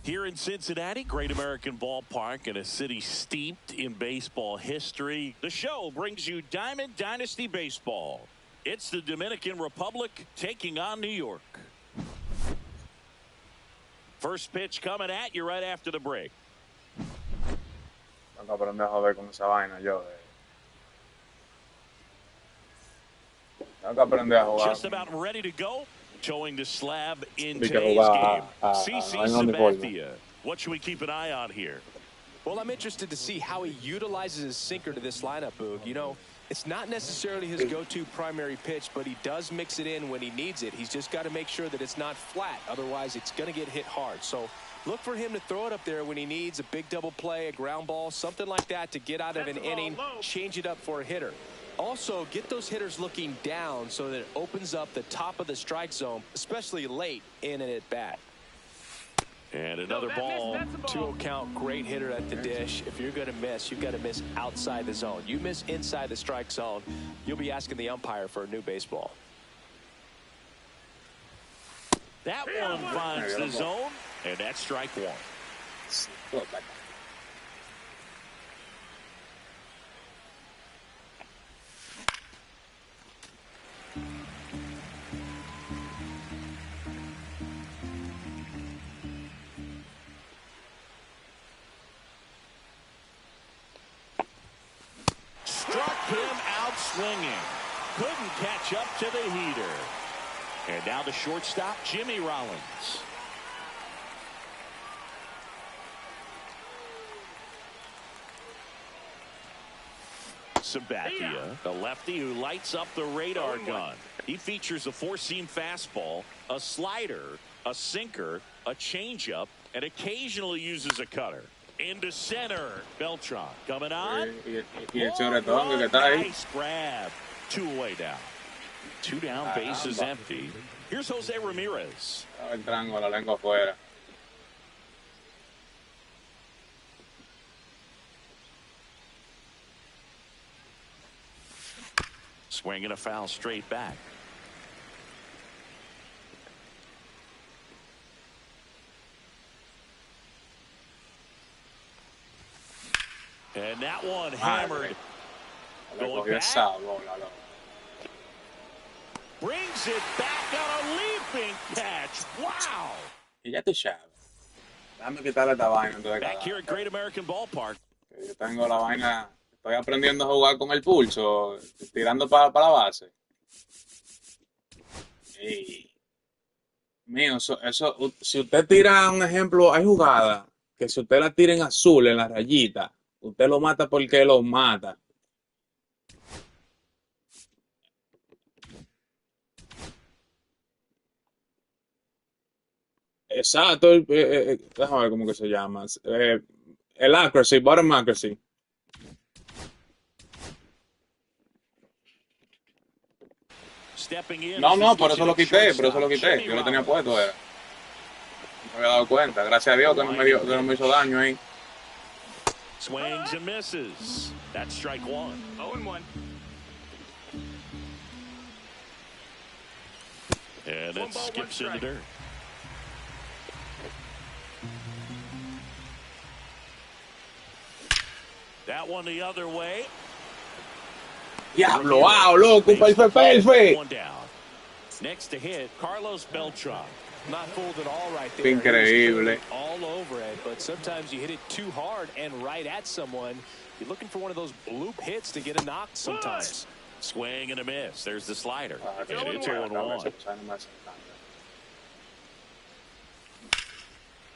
Here in Cincinnati, Great American Ballpark, in a city steeped in baseball history, the show brings you Diamond Dynasty Baseball. It's the Dominican Republic taking on New York. First pitch coming at you right after the break. Tengo que aprender a joder con esa vaina yo. Tengo que aprender a jugar. Just about ready to go. Towing the slab in today's game. CC Sabathia. What should we keep an eye on here? Well, I'm interested to see how he utilizes his sinker to this lineup, Boog. You know, it's not necessarily his go-to primary pitch, but he does mix it in when he needs it. He's just got to make sure that it's not flat. Otherwise, it's going to get hit hard. So look for him to throw it up there when he needs a big double play, a ground ball, something like that to get out of an inning, change it up for a hitter. Also, get those hitters looking down so that it opens up the top of the strike zone, especially late in an at-bat. And another ball. 2-0 count, great hitter at the dish. If you're going to miss, you've got to miss outside the zone. You miss inside the strike zone, you'll be asking the umpire for a new baseball. That one finds the zone, and that's strike one. Swinging. Couldn't catch up to the heater. And now the shortstop, Jimmy Rollins. Sabathia, the lefty who lights up the radar gun. He features a four-seam fastball, a slider, a sinker, a changeup, and occasionally uses a cutter. Into center, Beltran coming on. Nice grab. 2 away down. 2 down, base is empty. Here's Jose Ramirez. La lengua afuera. Swinging a foul straight back. And that one hammered. Going back. Brings it back on a leaping catch. Wow. Y ya tú sabes. Déjame quitarle esta vaina. Back here at Great American Ballpark. Yo tengo la vaina. Estoy aprendiendo a jugar con el pulso. Tirando para la base. Y mío, eso, si usted tira un ejemplo, hay jugadas que si usted la tira en azul, en la rayita, usted lo mata porque lo mata. Exacto. Déjame ver cómo que se llama. El accuracy, bottom accuracy. No, por eso lo quité, Yo lo tenía puesto, era. No me había dado cuenta. Gracias a Dios que no me hizo daño ahí. Swings and misses. That's strike one. 0-1. And it skips in the dirt. That one the other way. Diablo, wow, loco, perfect. One down. Next to hit, Carlos Beltran. Not fooled at all right there. Increíble. All over it, but sometimes you hit it too hard and right at someone. You're looking for one of those bloop hits to get a knock sometimes. Swing and a miss. There's the slider. And it's 0-1.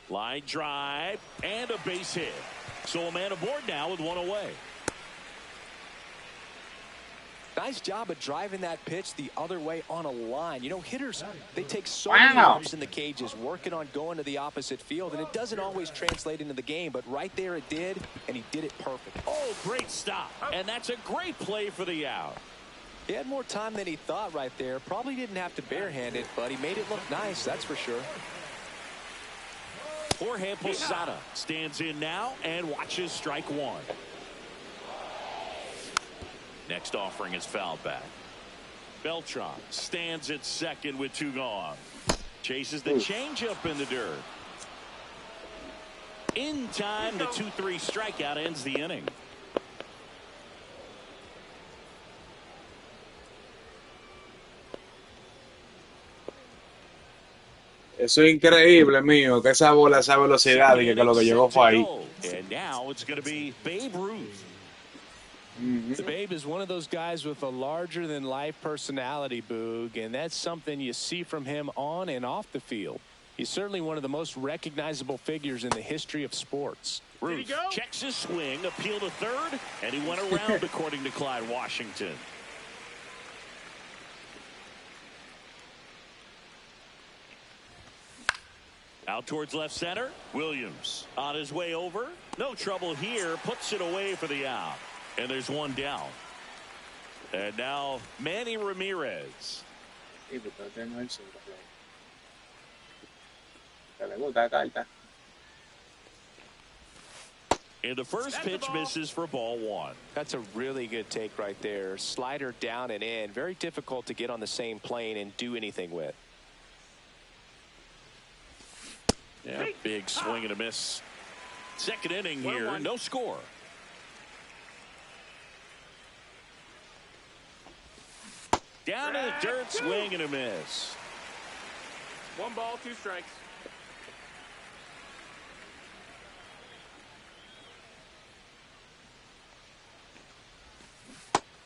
Line drive and a base hit. So a man aboard now with one away. Nice job of driving that pitch the other way on a line. You know, hitters, they take so many reps in the cages working on going to the opposite field, and it doesn't always translate into the game, but right there it did, and he did it perfect. Oh, great stop. And that's a great play for the out. He had more time than he thought right there. Probably didn't have to barehand it, but he made it look nice, that's for sure. Jorge Posada stands in now and watches strike one. Next offering is fouled back. Beltran stands at second with 2 gone. Chases the changeup in the dirt. In time, the 2-3 strikeout ends the inning. Eso es increíble, mío, que esa bola, esa velocidad, y que lo que llegó fue ahí. And now it's going to be Babe Ruth. Babe is one of those guys with a larger-than-life personality, Boog, and that's something you see from him on and off the field. He's certainly one of the most recognizable figures in the history of sports. Ruth checks his swing, appeal to third, and he went around, according to Clyde Washington. Out towards left center. Williams on his way over. No trouble here. Puts it away for the out. And there's one down. And now Manny Ramirez. And the first pitch misses for ball one. That's a really good take right there. Slider down and in. Very difficult to get on the same plane and do anything with. Yeah, big swing and a miss. Second inning here, no score. Down in the dirt, swing and a miss. 1 ball, 2 strikes.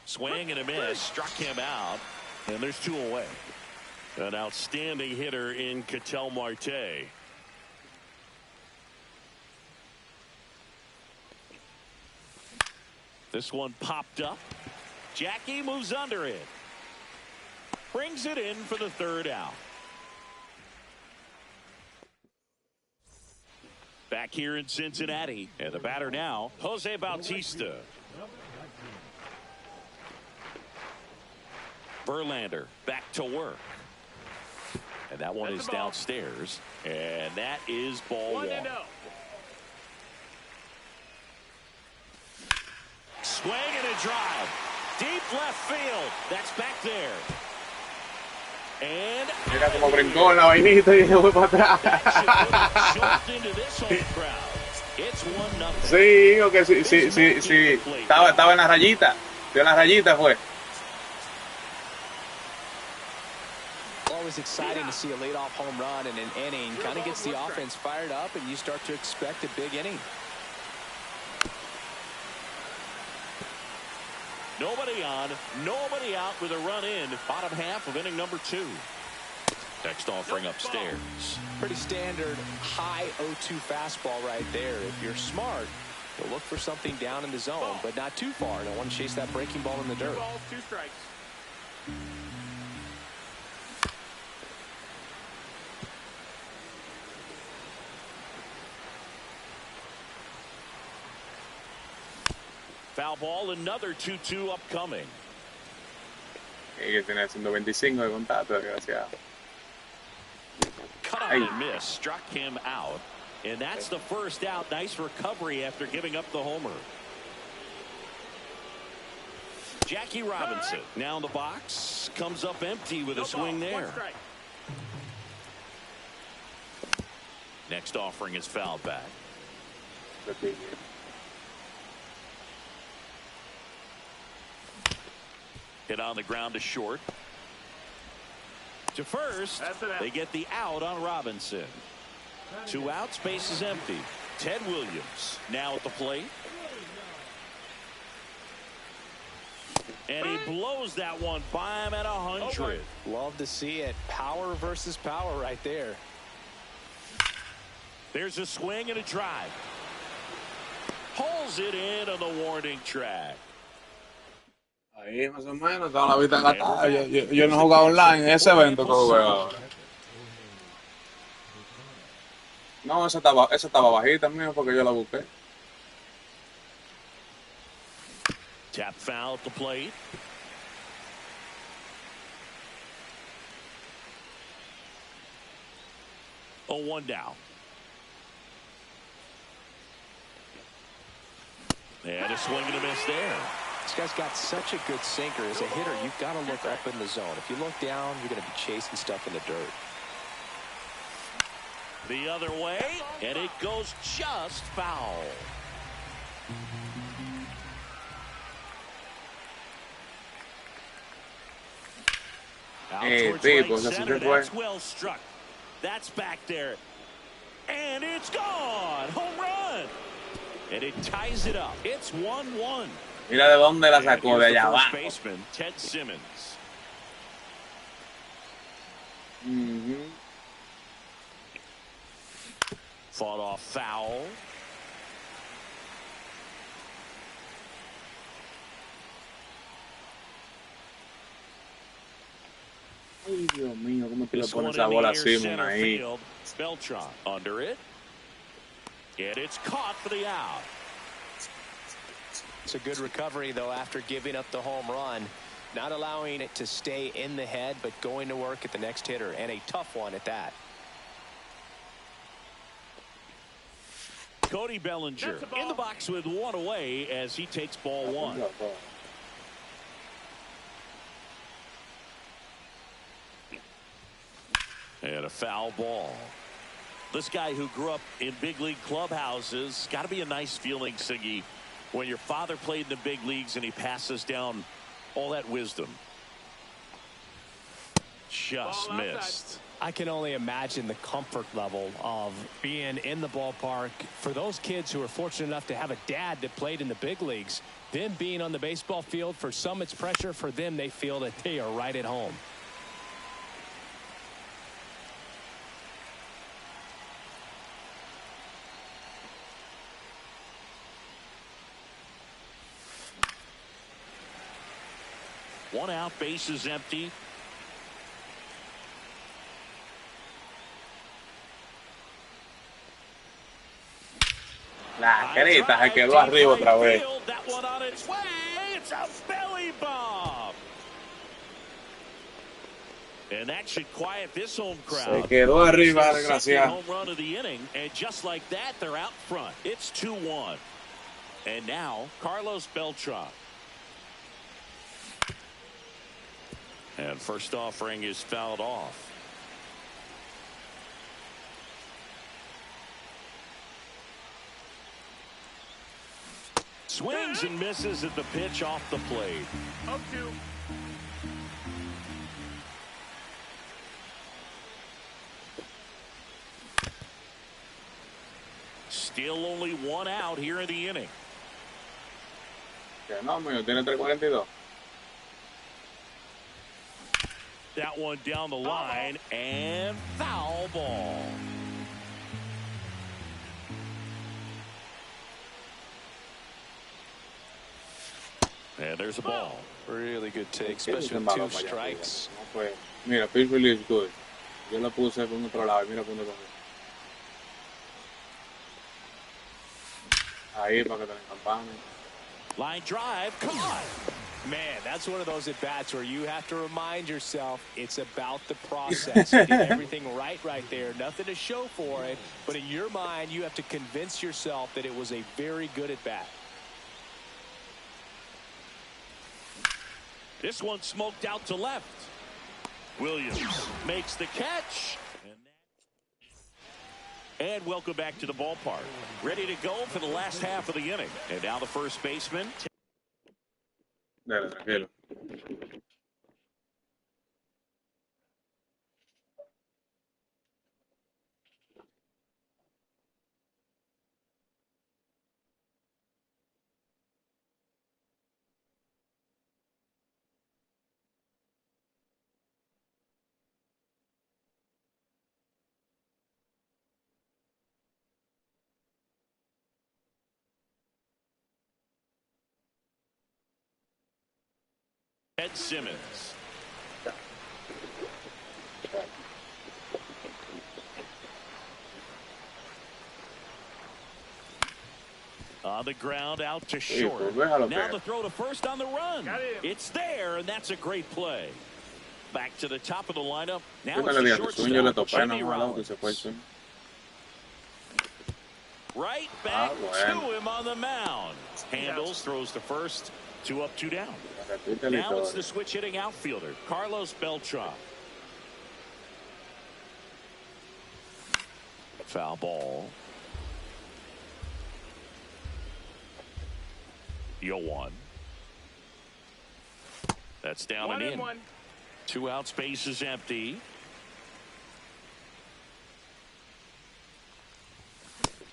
Swing and a miss, struck him out, and there's 2 away. An outstanding hitter in Ketel Marte. This one popped up. Jackie moves under it. Brings it in for the third out. Back here in Cincinnati. And the batter now, Jose Bautista. Verlander back to work. And that one is downstairs. And that is ball 1. Swing and a drive. Deep left field. That's back there. And mira como brincó en la vainita y se fue para atrás. Sí, digo que sí. Estaba en la rayita. En la rayita fue. Always exciting to see a leadoff home run in an inning. Kind of gets the offense fired up, and you start to expect a big inning. Nobody on, nobody out with a run in. Bottom half of inning number 2. Next offering upstairs. Pretty standard high 0-2 fastball right there. If you're smart, you'll look for something down in the zone, but not too far. Don't want to chase that breaking ball in the dirt. 2 balls, 2 strikes. Foul ball, another 2-2 upcoming. Y que tiene 125 de contacto, desgraciado. Cut on and miss, struck him out. And that's the first out. Nice recovery after giving up the homer. Jackie Robinson now in the box. Comes up empty with a swing there. Next offering is fouled back. Hit on the ground to short. To first, they get the out on Robinson. 2 outs, base is empty. Ted Williams now at the plate. And he blows that one by him at 100. Love to see it. Power versus power right there. There's a swing and a drive. Pulls it in on the warning track. Ahí más o menos, estaba la vista engatada. Yo no he jugado online en ese evento que jugué ahora. No, esa estaba bajita, mío, porque yo la busqué. Tap foul at the plate. Oh, 1 down. And a swing and a miss there. This guy's got such a good sinker. As a hitter, you've got to look up in the zone. If you look down, you're going to be chasing stuff in the dirt. The other way, and it goes just foul. Out towards right center. That's well struck. That's back there. And it's gone. Home run. And it ties it up. It's 1-1. Mira de dónde la sacó, de allá abajo. Baseman, Ted Simmons. Fought off foul. Ay, Dios mío, ¿cómo te le pones esa bola así, man, ahí? Beltran under it. And it's caught for the out. It's a good recovery, though, after giving up the home run. Not allowing it to stay in the head, but going to work at the next hitter, and a tough one at that. Cody Bellinger in the box with one away as he takes ball one. And a foul ball. This guy who grew up in big league clubhouses, got to be a nice feeling, Siggy, when your father played in the big leagues and he passes down all that wisdom. Just missed. I can only imagine the comfort level of being in the ballpark for those kids who are fortunate enough to have a dad that played in the big leagues. Them being on the baseball field, for some it's pressure. For them, they feel that they are right at home. One out, base is empty. La careta se quedó arriba otra vez. That one on its way. It's a belly bomb. And that should quiet this home crowd. Se quedó arriba, desgraciado. Home run of the inning, and just like that, they're out front. It's 2-1. And now, Carlos Beltran. And first offering is fouled off. Swings and misses at the pitch off the plate. 0-2. Still only one out here in the inning. Que no, mío, tiene 3.42. That one down the line, and foul ball. And there's a ball. Really good take, especially with 2 strikes. Mira, Pittsburgh is good. Yo la puse por otro lado. Mira por dónde coge. Ahí para que te encampanen. Line drive, caught. Man, that's one of those at-bats where you have to remind yourself it's about the process. You did everything right there. Nothing to show for it. But in your mind, you have to convince yourself that it was a very good at-bat. This one smoked out to left. Williams makes the catch. And welcome back to the ballpark. Ready to go for the last half of the inning. And now the first baseman. Dale, tranquilo. Ted Simmons. On the ground, out to short. Now the throw to first on the run. It's there, and that's a great play. Back to the top of the lineup. Now it's the shortstop, Jimmy Rollins. Right back to him on the mound. Handles, throws to first. 2 up, 2 down. Now it's the switch hitting outfielder, Carlos Beltran. foul ball. 0-1. That's down and in. 1-1. 2 out, space is empty.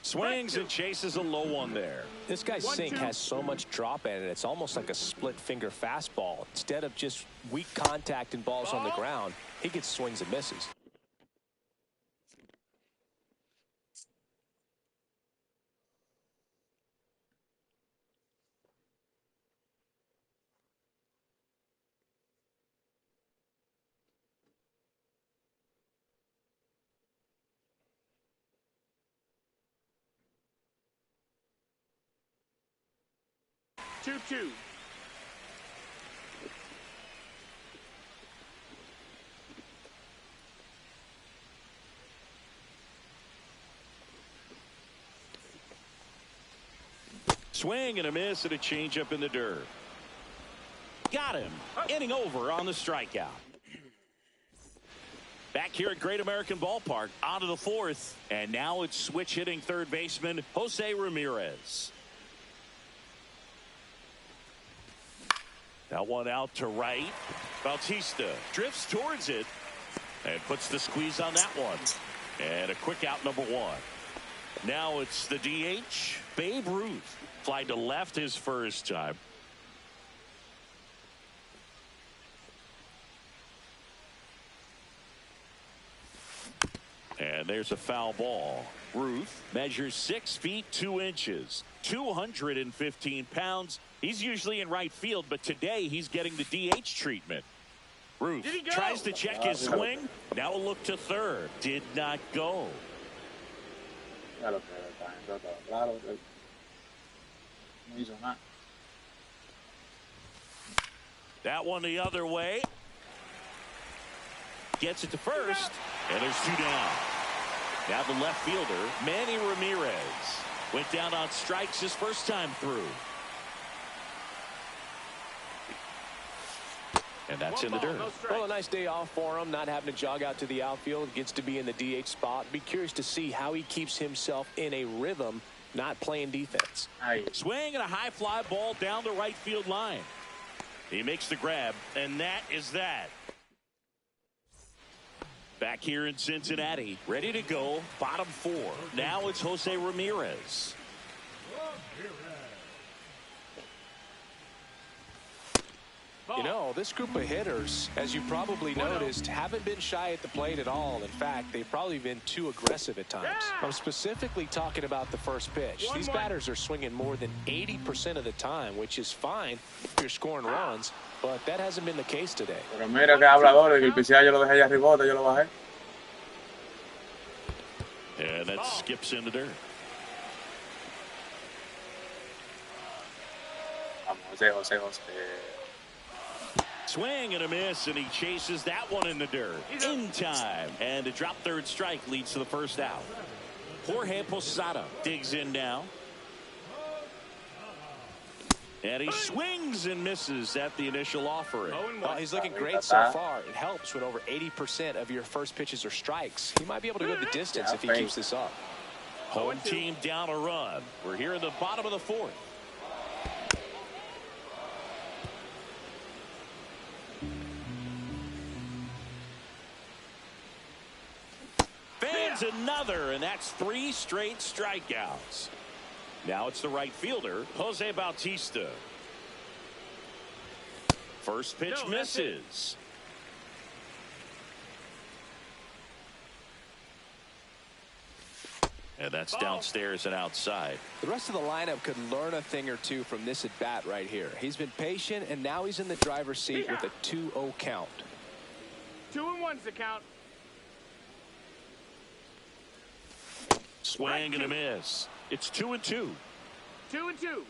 Swings and chases a low one there. This guy's 1-2. sink has so much drop in it. It's almost like a split finger fastball. Instead of just weak contact and balls on the ground, he gets swings and misses. Two. Swing and a miss and a changeup in the dirt. Got him. Inning over on the strikeout. Back here at Great American Ballpark, on to the 4th. And now it's switch hitting third baseman Jose Ramirez. That one out to right. Bautista drifts towards it and puts the squeeze on that one. And a quick out, number 1. Now it's the DH, Babe Ruth. Fly to left his first time. And there's a foul ball. Ruth measures 6 feet 2 inches, 215 pounds. He's usually in right field, but today he's getting the DH treatment. Ruth tries to check his swing. Now a look to third. Did not go. Claro, no hizo nada. That one the other way. Gets it to first, and there's 2 down. Now the left fielder, Manny Ramirez, went down on strikes his first time through. And that's in the dirt. Well, a nice day off for him, not having to jog out to the outfield. Gets to be in the DH spot. Be curious to see how he keeps himself in a rhythm, not playing defense. Swing and a high fly ball down the right field line. He makes the grab, and that is that. Back here in Cincinnati, ready to go, bottom 4. Now it's Jose Ramirez. You know, this group of hitters, as you probably noticed, haven't been shy at the plate at all. In fact, they've probably been too aggressive at times. I'm specifically talking about the first pitch. These batters are swinging more than 80% of the time, which is fine if you're scoring runs, but that hasn't been the case today. Pero mira que hablador de que el pichea yo lo dejé allá arriba, yo lo bajé. And that skips in the dirt. Vamos, Jose. Swing and a miss, and he chases that one in the dirt. In time. And a drop third strike leads to the first out. Jorge Posada digs in now. And he swings and misses at the initial offering. Well, he's looking great so far. It helps when over 80% of your first pitches are strikes. He might be able to go the distance if he keeps this up. Home team down a run. We're here in the bottom of the 4th. Fans another, and that's 3 straight strikeouts. Now it's the right fielder, Jose Bautista. First pitch misses. And that's downstairs and outside. The rest of the lineup could learn a thing or two from this at bat right here. He's been patient, and now he's in the driver's seat with a 2-0 count. 2-1's the count. Swing and a miss. It's 2-2. 2-2.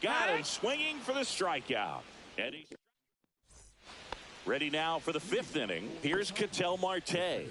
Got him swinging for the strikeout. And he's ready now for the 5th inning. Here's Ketel Marte.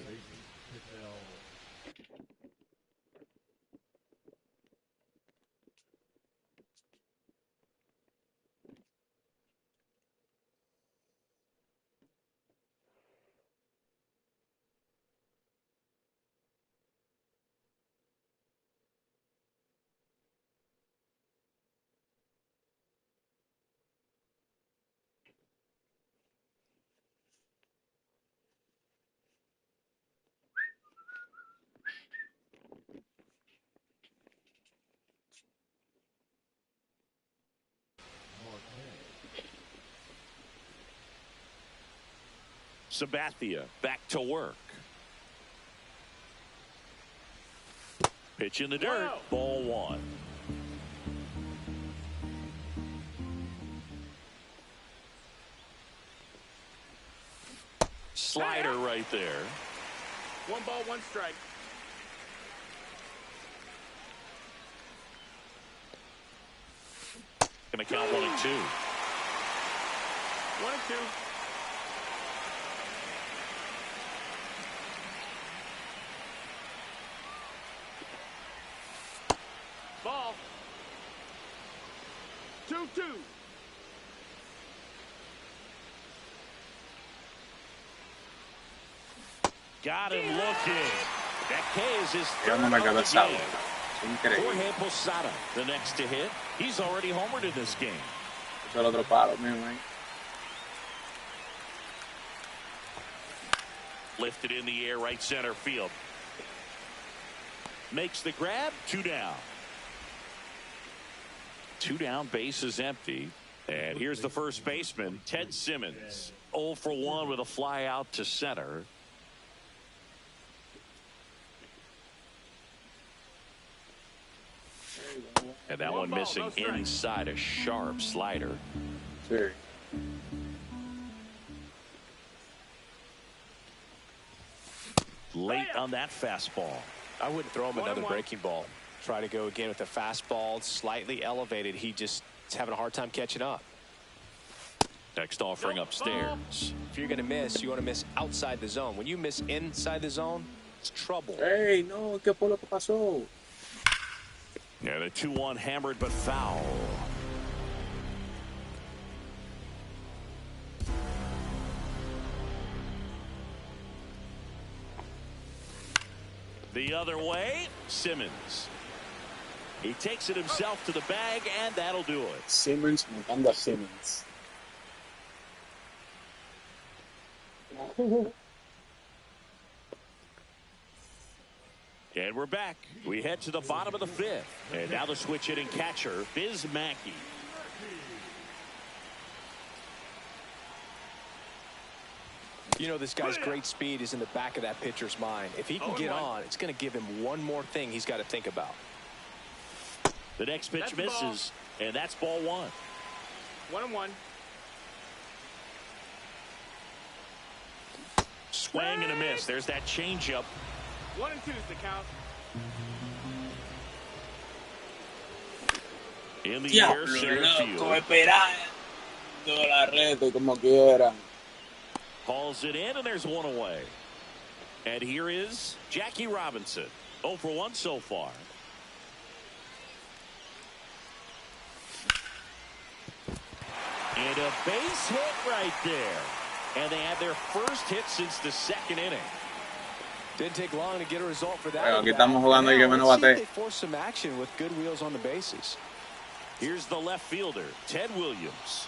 Sabathia back to work. Pitch in the dirt. Whoa. Ball one. Slider right there. 1 ball, 1 strike. Gonna count 1 and 2. 1 and 2. Ball. 2-2. Got him looking. That K is his Yo third no me of quedo the esa game. bola. Increíble. Jorge Posada, the next to hit. He's already homered in this game. Eso es el otro palo mismo ahí. Lifted in the air, right center field. Makes the grab. 2 down. 2 down, base is empty. And here's the first baseman, Ted Simmons. 0 for 1 with a fly out to center. And that one missing inside a sharp slider. Sí. Late on that fastball. I wouldn't throw him another breaking ball. Try to go again with a fastball slightly elevated. He just is having a hard time catching up. Next offering upstairs. If you're going to miss, you want to miss outside the zone. When you miss inside the zone, it's trouble. Hey, no, ¿qué fue lo que pasó? And a 2-1 hammered but foul. The other way, Simmons. He takes it himself to the bag, and that'll do it. Simmons matando a Simmons. And we're back. We head to the bottom of the 5th. And now the switch hitting catcher, Biz Mackey. You know, this guy's great speed is in the back of that pitcher's mind. If he can get on, it's going to give him one more thing he's got to think about. The next pitch misses, and that's ball 1. 1-1. Swing and a miss. There's that changeup. 1 and 2 is the count. In the air, Diablo, center loco, field. esperando la reto como quiera. Calls it in, and there's 1 away. And here is Jackie Robinson. 0 for 1 so far. And a base hit right there. And they had their first hit since the 2nd inning. Didn't take long to get a result for that. Aquí estamos jugando y que menos Let's see if bate. they force some action with good wheels on the bases. Here's the left fielder, Ted Williams.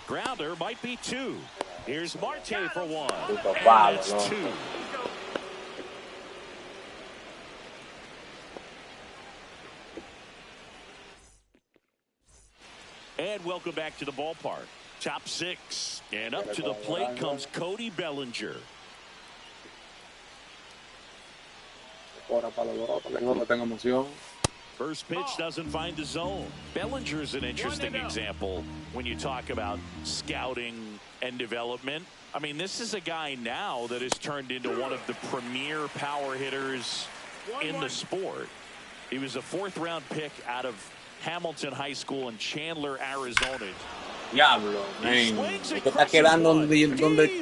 Grounder might be 2. Here's Marte for 1. And that's 2. And welcome back to the ballpark. Top 6. And up to the plate comes Cody Bellinger. Ahora para los dos, para que no tenga emoción. First pitch doesn't find the zone. Bellinger's an interesting example when you talk about scouting and development. I mean, this is a guy now that has turned into one of the premier power hitters in the sport. He was a 4th-round pick out of Hamilton High School in Chandler, Arizona. Diablo, men. Es que está quedando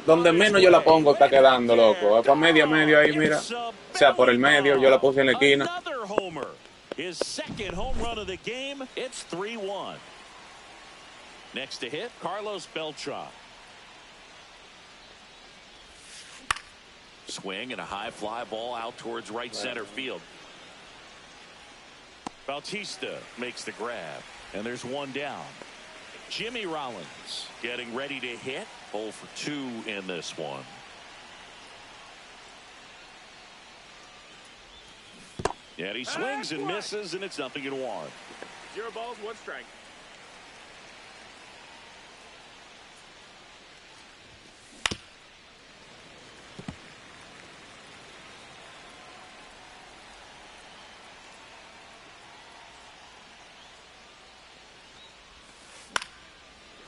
donde menos yo la pongo, está quedando, loco. Es para medio ahí, mira. O sea, por el medio, yo la puse en la esquina. Another homer. His 2nd home run of the game. It's 3-1. Next to hit, Carlos Beltran. Swing and a high fly ball out towards right center field. Bautista makes the grab, and there's 1 down. Jimmy Rollins getting ready to hit. 0 for 2 in this one. And he swings and misses, and it's 0-1. 0 balls, 1 strike.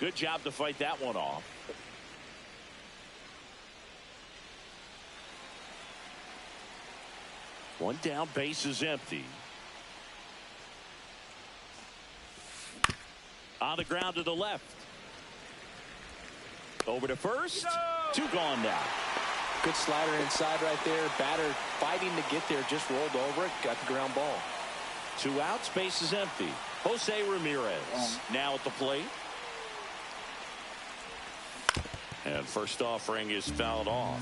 Good job to fight that one off. One down, base is empty. On the ground to the left. Over to first. Two gone now. Good slider inside right there. Batter fighting to get there. Just rolled over it. Got the ground ball. 2 outs. Base is empty. Jose Ramirez now at the plate. And first offering is fouled off.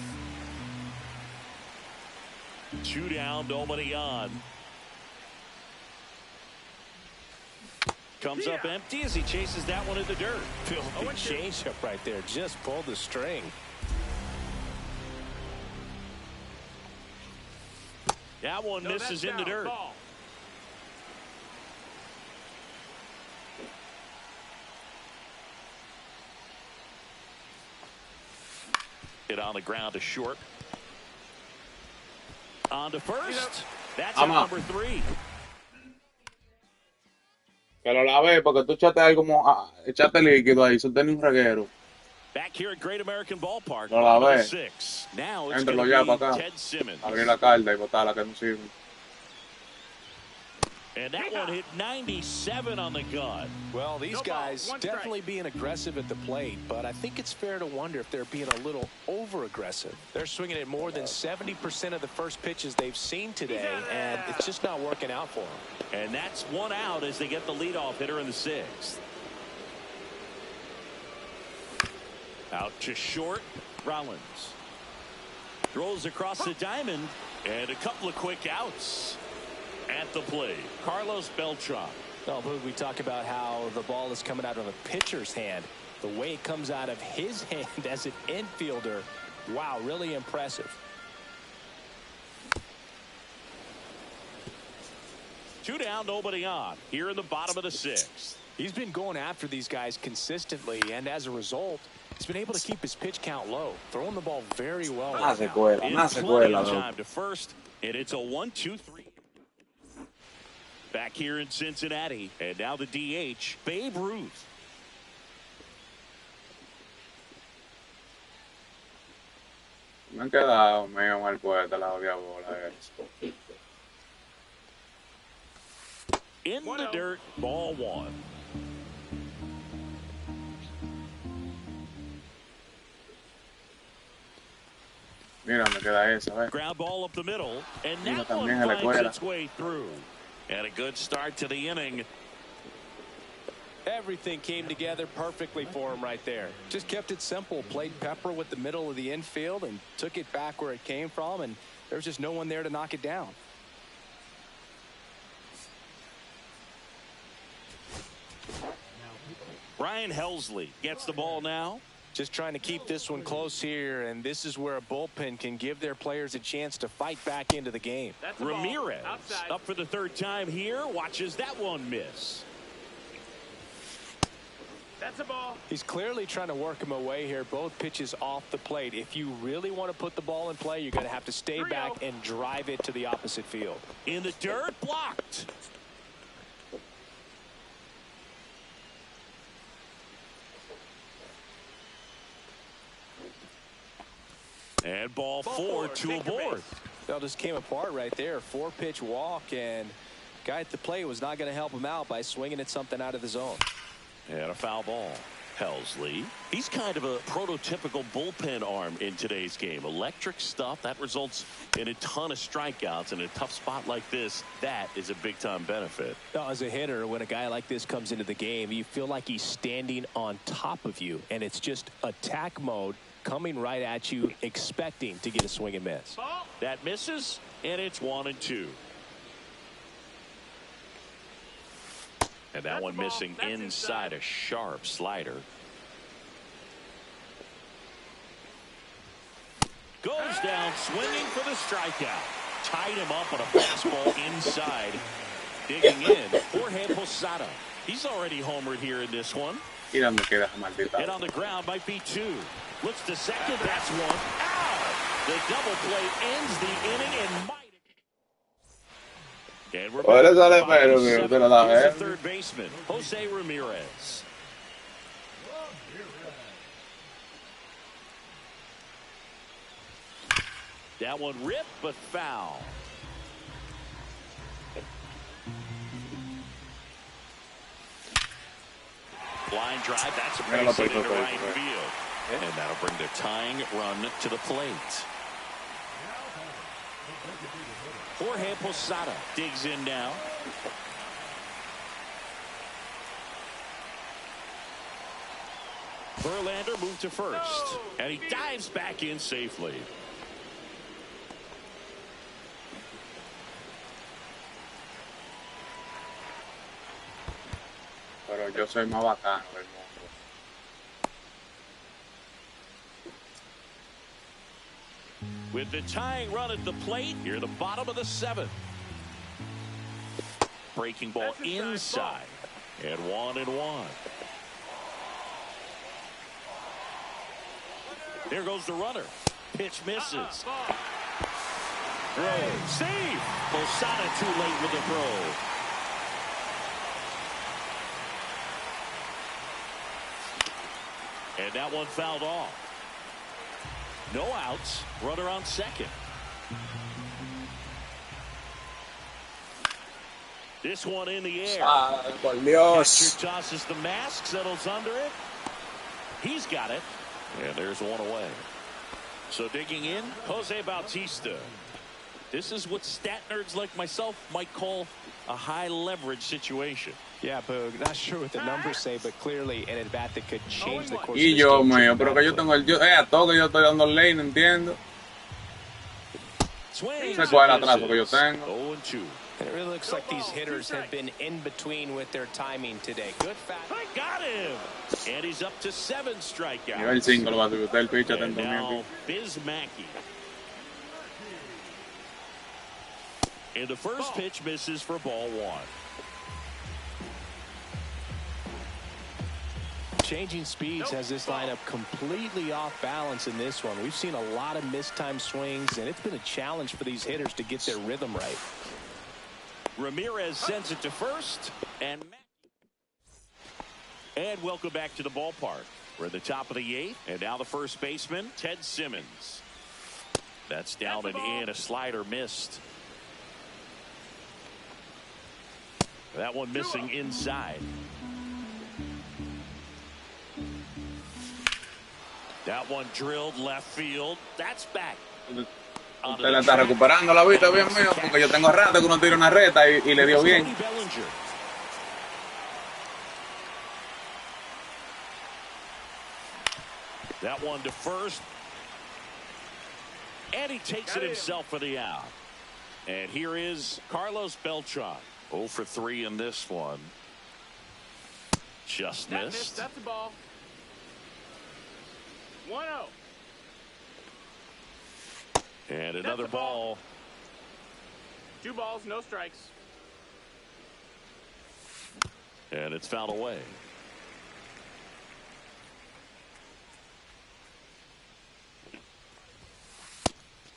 2 down. Nobody on. Comes up empty as he chases that one in the dirt. Filthy changeup right there. Just pulled the string. That one misses in the dirt. Ball. Hit on the ground to short. On to first. That's I'm out up. number 3. Que lo lavé porque tú echaste ahí como, echaste líquido ahí, eso tenía un reguero. Back here at Great American Ballpark. Lo lavé. 6. Now it's Éntralo going ya to para be acá. Ted Simmons. Abrir la carta y botarla que no sirve. And that one hit 97 on the gun. Well, these guys definitely being aggressive at the plate, but I think it's fair to wonder if they're being a little over-aggressive. They're swinging at more than 70% of the first pitches they've seen today, and it's just not working out for them. And that's 1 out as they get the leadoff hitter in the 6th. Out to short. Rollins throws across the diamond, and a couple of quick outs. At the plate, Carlos Beltran. Well, Boog, we talk about how the ball is coming out of a pitcher's hand. The way it comes out of his hand as an infielder, wow, really impressive. 2 down, nobody on. Here in the bottom of the 6th. He's been going after these guys consistently, and as a result, he's been able to keep his pitch count low, throwing the ball very well. Más Right now. secuela, In más plenty secuela. of Bro. time to first, and it's a 1-2-3. Back here in Cincinnati, and now the DH, Babe Ruth. Me han quedado medio mal puesta la odia bola. In the dirt, ball 1. Mira, me queda esa, ¿ves? Ground ball up the middle, and Mira, that one también se le finds cuela. its way through. And a good start to the inning. Everything came together perfectly for him right there. Just kept it simple. Played Pepper with the middle of the infield and took it back where it came from, and there's just no one there to knock it down. Ryan Helsley gets the ball now. Just trying to keep this one close here, and this is where a bullpen can give their players a chance to fight back into the game. That's the ball. Ramirez Outside. up for the 3rd time here. Watches that one miss. That's a ball. He's clearly trying to work him away here. Both pitches off the plate. If you really want to put the ball in play, you're going to have to stay back and drive it to the opposite field. In the dirt, blocked. And ball 4, 2 aboard. That just came apart right there. 4-pitch walk, and guy at the plate was not going to help him out by swinging at something out of the zone. And a foul ball. Helsley. He's kind of a prototypical bullpen arm in today's game. Electric stuff that results in a ton of strikeouts in a tough spot like this. That is a big time benefit. Now, as a hitter, when a guy like this comes into the game, you feel like he's standing on top of you, and it's just attack mode coming right at you, expecting to get a swing and miss. Ball. That misses, and it's 1-2. And that That's one the ball. missing That's inside inside. a sharp slider. Goes down swinging for the strikeout. Tied him up on a fastball inside. Digging in, Jorge Posada. He's already homered here in this one. Mira, me queda esa maldita. Hit on the ground might be 2. Looks to second. That's 1. Ow! The double play ends the inning and might. And we're Ahora sale back. pero, mío, te lo da, Here's ¿eh? the third baseman, Jose Ramirez. That one ripped, but foul. Line drive, that's a base hit into right field. And that'll bring the tying run to the plate. Jorge Posada digs in now. Verlander moved to first. And he dives back in safely. Pero yo soy más bacano del mundo. With the tying run at the plate, here the bottom of the seventh. Breaking ball inside. And 1-1. There goes the runner. Pitch misses. Throw. Save. Posada too late with the throw. And that one fouled off. No outs. Runner on second. This one in the air. Por Dios. Catcher tosses the mask, settles under it. He's got it. And there's one away. So digging in, Jose Bautista. This is what stat nerds like myself might call a high leverage situation. Yeah, Boog, not sure what the numbers say, but clearly an at-bat that could change the course Y of yo, this game. mío, pero que yo tengo a todo que yo estoy dando ley, no entiendo. Swings No sé cuál es el atraso que yo tengo. 0-2. And it really looks like these hitters have been in between with their timing today. Good fast. Got him. And he's up to 7 strikeouts. Nivel 5 lo va a subir usted el pitch And atento now mío. Bismacky. And the first pitch misses for ball 1. Changing speeds has this lineup completely off balance in this one. We've seen a lot of mistimed swings, and it's been a challenge for these hitters to get their rhythm right. Ramirez sends it to first, and welcome back to the ballpark. We're at the top of the 8th, and now the first baseman, Ted Simmons. That's down and in. A slider missed. That one missing inside. That one drilled left field. That's back. Usted la está recuperando la vista bien mío, porque yo tengo rato que uno tira una reta y le dio bien. Bellinger. That one to first. And he takes it himself for the out. And here is Carlos Beltran. 0 for 3 in this one. Just missed. That's the ball. 1-0. And another ball. 2 balls, no strikes. And it's fouled away.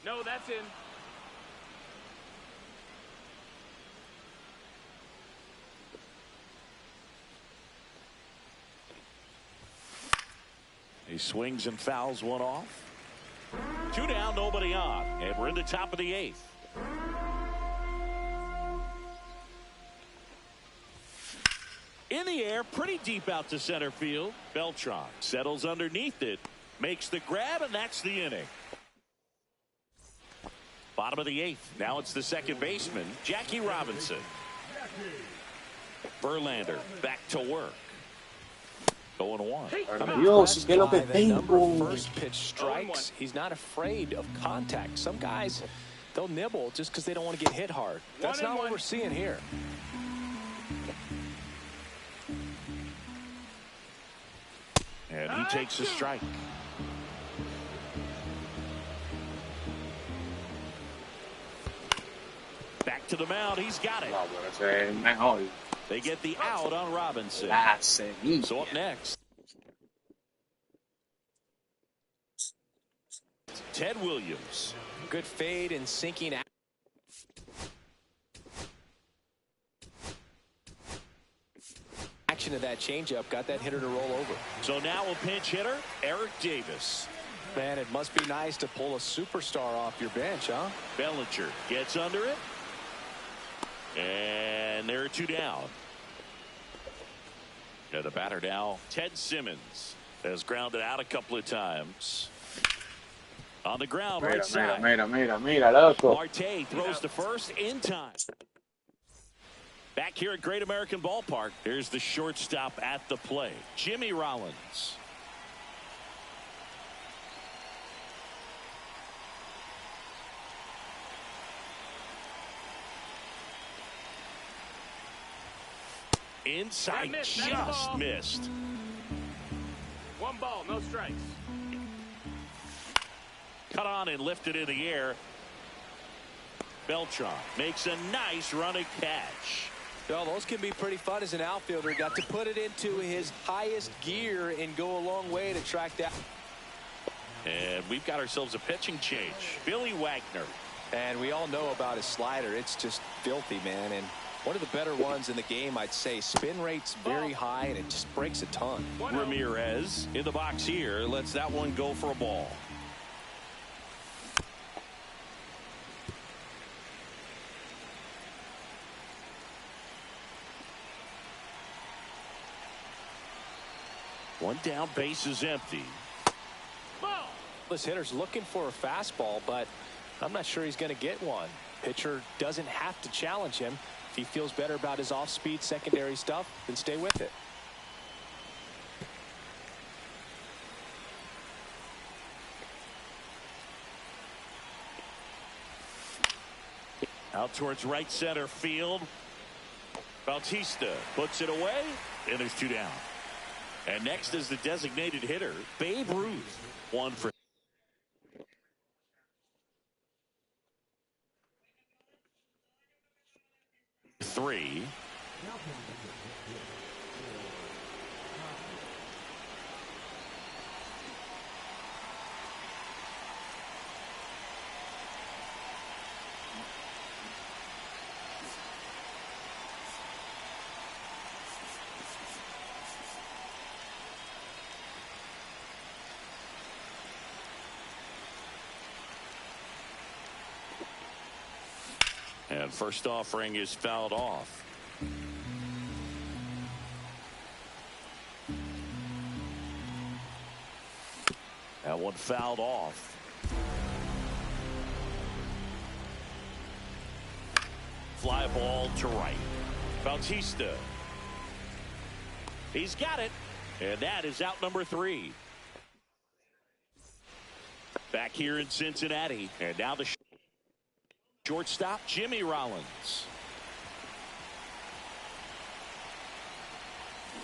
No, that's in. He swings and fouls one off. 2 down, nobody on. And we're in the top of the 8th. In the air, pretty deep out to center field. Beltran settles underneath it, makes the grab, and that's the inning. Bottom of the 8th. Now it's the second baseman, Jackie Robinson. Verlander back to work. 0-1. Dios, ¿qué es lo que tengo? First pitch strikes. He's not afraid of contact. Some guys, they'll nibble just because they don't want to get hit hard. That's not what we're seeing here. And he takes a strike. Back to the mound. He's got it. No, pero ese es mejor. They get the out on Robinson. La semilla. So up next, Ted Williams. Good fade and sinking out. Action of that changeup got that hitter to roll over. So now a pinch hitter, Eric Davis. Man, it must be nice to pull a superstar off your bench, huh? Bellinger gets under it. And there are two down. And the batter now, Ted Simmons, has grounded out a couple of times. On the ground, right side. Mira, loco. Marte throws to first in time. Back here at Great American Ballpark, here's the shortstop at the plate, Jimmy Rollins. Inside, just missed. One ball, no strikes. Cut on and lifted in the air. Beltran makes a nice running catch. Well, those can be pretty fun as an outfielder. Got to put it into his highest gear and go a long way to track that. And we've got ourselves a pitching change. Billy Wagner. And we all know about his slider. It's just filthy, man. And one of the better ones in the game, I'd say. Spin rate's very high, and it just breaks a ton. Ramirez in the box here. Lets that one go for a ball. One down, base is empty. Ball. This hitter's looking for a fastball, but I'm not sure he's going to get one. Pitcher doesn't have to challenge him. If he feels better about his off-speed secondary stuff, then stay with it. Out towards right center field. Bautista puts it away, and there's two down. And next is the designated hitter, Babe Ruth. One for three. And first offering is fouled off. That one fouled off. Fly ball to right. Bautista. He's got it. And that is out number 3. Back here in Cincinnati. And now the shortstop, Jimmy Rollins.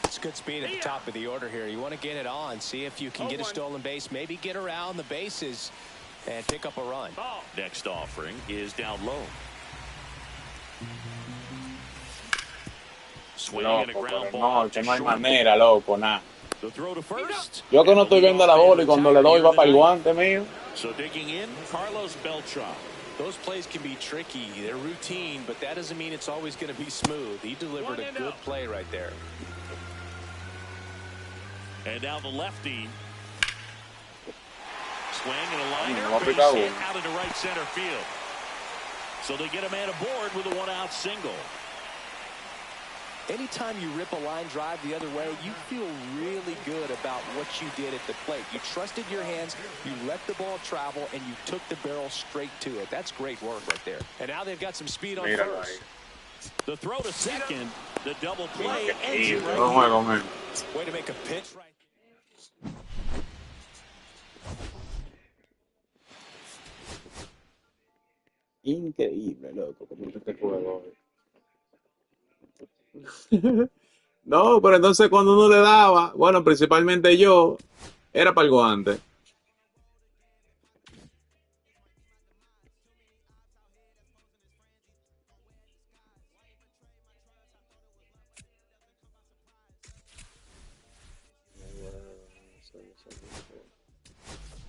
It's good speed at the top of the order here. You want to get it on, see if you can get a stolen base, maybe get around the bases and pick up a run. Next offering is down low. Swinging and a ground ball. No hay manera, loco, nada. The throw to first. Yo que no estoy viendo la bola y cuando le doy va para el guante mío. So digging in, Carlos Beltran. Those plays can be tricky. They're routine, but that doesn't mean it's always going to be smooth. He delivered a good play right there. And now the lefty. Swing and a liner. Base hit out into right center field. So they get a man aboard with a one-out single. Anytime you rip a line drive the other way, you feel really good about what you did at the plate. You trusted your hands, you let the ball travel, and you took the barrel straight to it. That's great work right there. And now they've got some speed on first. The throw to second, the double play ends it right here. Way to make a pitch right. Increíble, loco, como este juego. No, pero entonces cuando uno le daba, bueno, principalmente yo, era para el guante.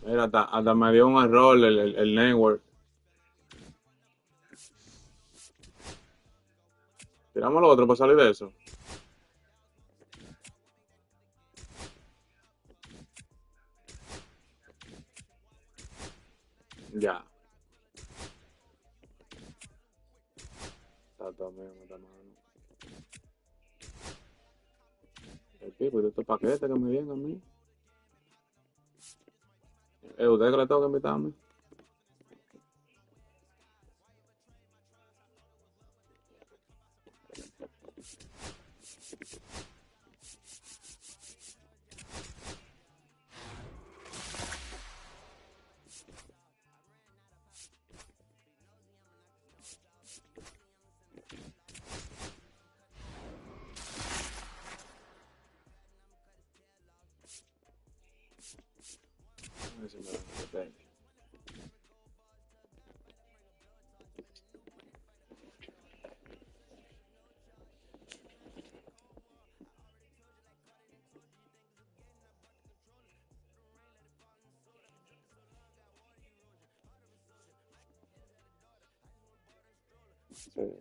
Mira, hasta me dio un error el network. Tiramos lo otro para salir de eso. Ya. Está todo mío, esta mano. El tipo de estos paquetes que me vienen a mí. ¿Usted que le tengo que invitar a mí? A ver si me dan el detalle. Sí.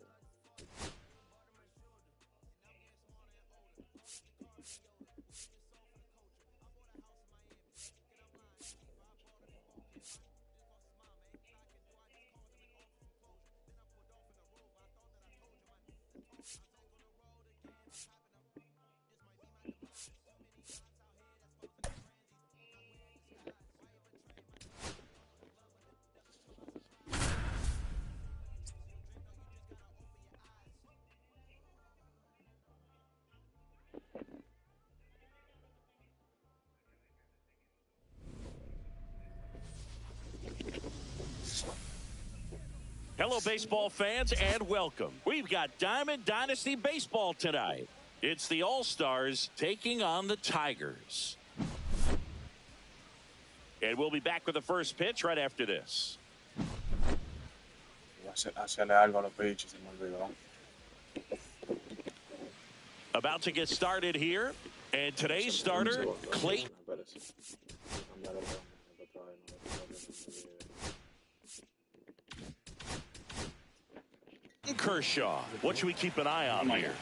Hello, baseball fans, and welcome. We've got Diamond Dynasty Baseball tonight. It's the All-Stars taking on the Tigers. And we'll be back with the first pitch right after this. Hacerle algo a los pitches, se me olvidó. About to get started here. And today's starter, Clayton Kershaw. What should we keep an eye on here?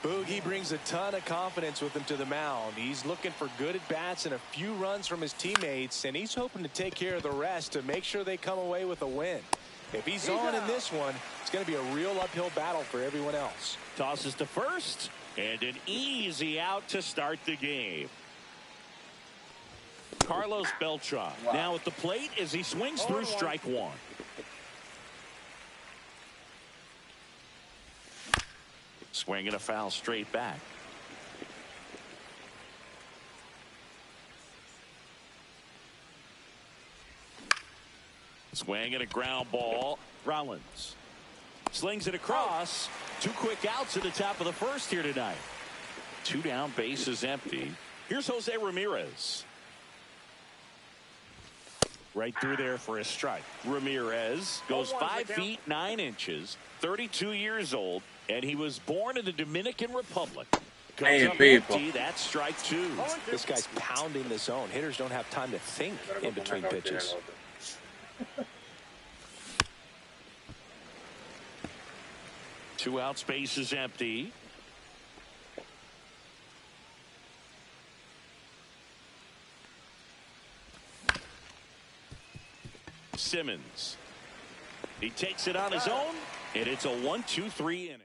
Boogie brings a ton of confidence with him to the mound. He's looking for good at-bats and a few runs from his teammates, and he's hoping to take care of the rest to make sure they come away with a win. If he's on in this one, it's going to be a real uphill battle for everyone else. Tosses to first, and an easy out to start the game. Carlos Beltran now at the plate as he swings through strike one. Swing and a foul straight back. Swing and a ground ball. Rollins slings it across. 2 quick outs at the top of the first here tonight. 2 down, bases empty. Here's Jose Ramirez. Right through there for a strike. Ramirez goes 5 feet 9 inches, 32 years old, and he was born in the Dominican Republic. Comes up empty, that's strike 2. This guy's pounding the zone. Hitters don't have time to think in between pitches. Two outs, bases empty. Simmons. He takes it on his own, and it's a 1-2-3 inning.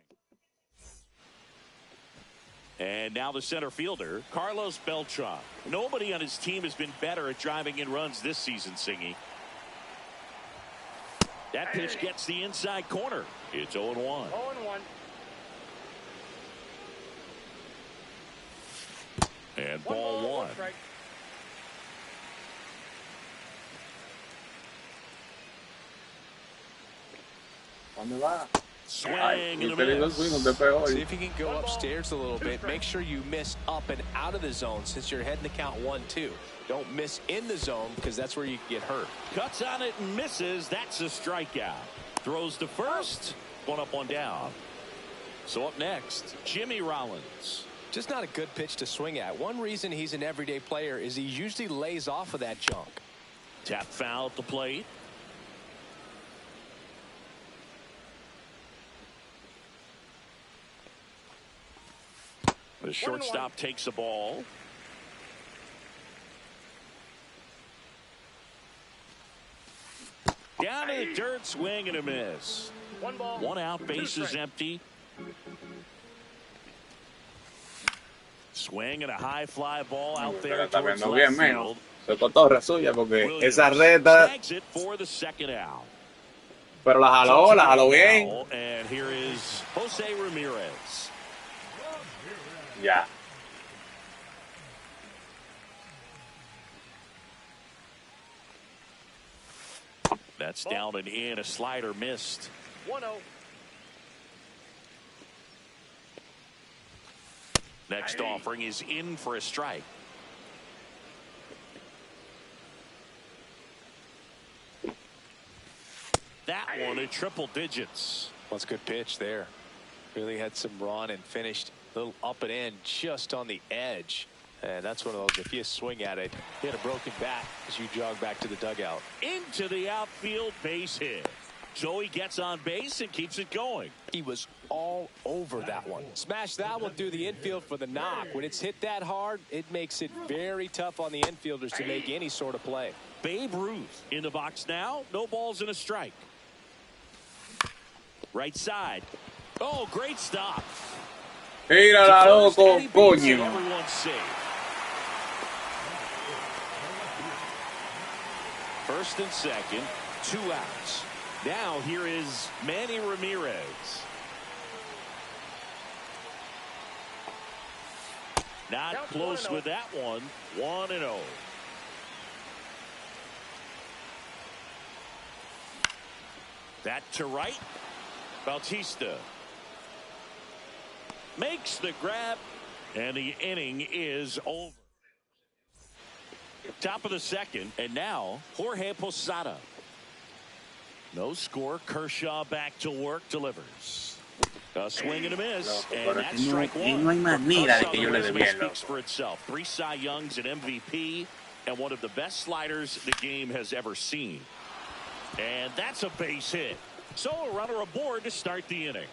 And now the center fielder, Carlos Beltran. Nobody on his team has been better at driving in runs this season, Singy. That pitch gets the inside corner. It's 0-1. 0-1. And ball one. Strike. ¿Dónde va? Swing and a miss. See if you can go upstairs a little bit. Make sure you miss up and out of the zone since you're heading to count 1-2. Don't miss in the zone because that's where you can get hurt. Cuts on it and misses. That's a strikeout. Throws to first. 1 up, 1 down. So up next, Jimmy Rollins. Just not a good pitch to swing at. One reason he's an everyday player is he usually lays off of that junk. Tap foul at the plate. The shortstop takes the ball. the dirt, swing and a miss. 1 ball. 1 out, 2 bases strikes. empty. Swing and a high fly ball out Pero there está towards viendo left bien, mijo. field. Soy cotorra suya porque Williams esa reta, snags it for the 2nd out. pero la jaló bien. Now, and here is Jose Ramirez. Ya. That's down and in. A slider missed. 1-0. Next offering is in for a strike. That one at triple digits. Well, it's a good pitch there. Really had some run and finished a little up and in just on the edge. And that's one of those, if you swing at it, hit a broken bat as you jog back to the dugout. Into the outfield, base hit. Joey gets on base and keeps it going. He was all over that one. Smash that one through the infield for the knock. When it's hit that hard, it makes it very tough on the infielders to make any sort of play. Babe Ruth in the box now. No balls and a strike. Right side. Oh, great stop. Mírala, loco, coño. Everyone's safe. First and second, 2 outs. Now here is Manny Ramirez. Not Count close 1-0. with that one. 1-0. That to right. Bautista makes the grab, and the inning is over. Top of the second, and now Jorge Posada. No score. Kershaw back to work, delivers. A swing and a miss, and that's strike one. No hay manera de que yo le Kershaw, dé the resume bien, speaks for itself. 3 Cy Youngs, an MVP, and one of the best sliders the game has ever seen. And that's a base hit. So a runner aboard to start the inning.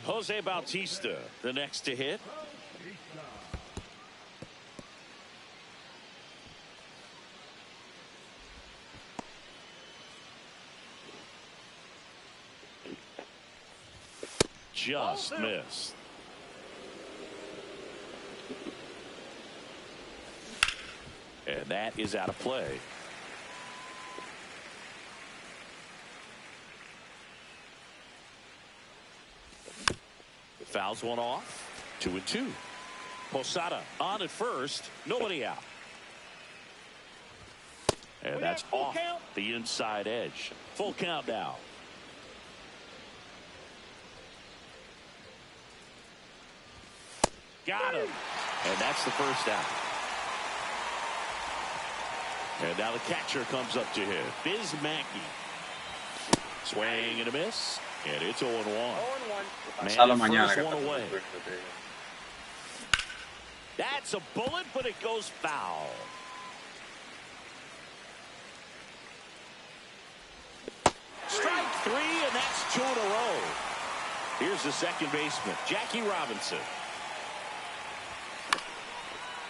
Jose Bautista, the next to hit. Just missed. And that is out of play. Fouls one off. 2-2. Posada on at first. Nobody out. And that's off the inside edge. Full count now. Got him. And that's the first out. And now the catcher comes up to him. Biz Mackey. Swing and a miss. And it's 0-1. 0-1. Pasado Man, mañana. first one away. That's a bullet, but it goes foul. Strike 3, and that's 2 in a row. Here's the second baseman, Jackie Robinson.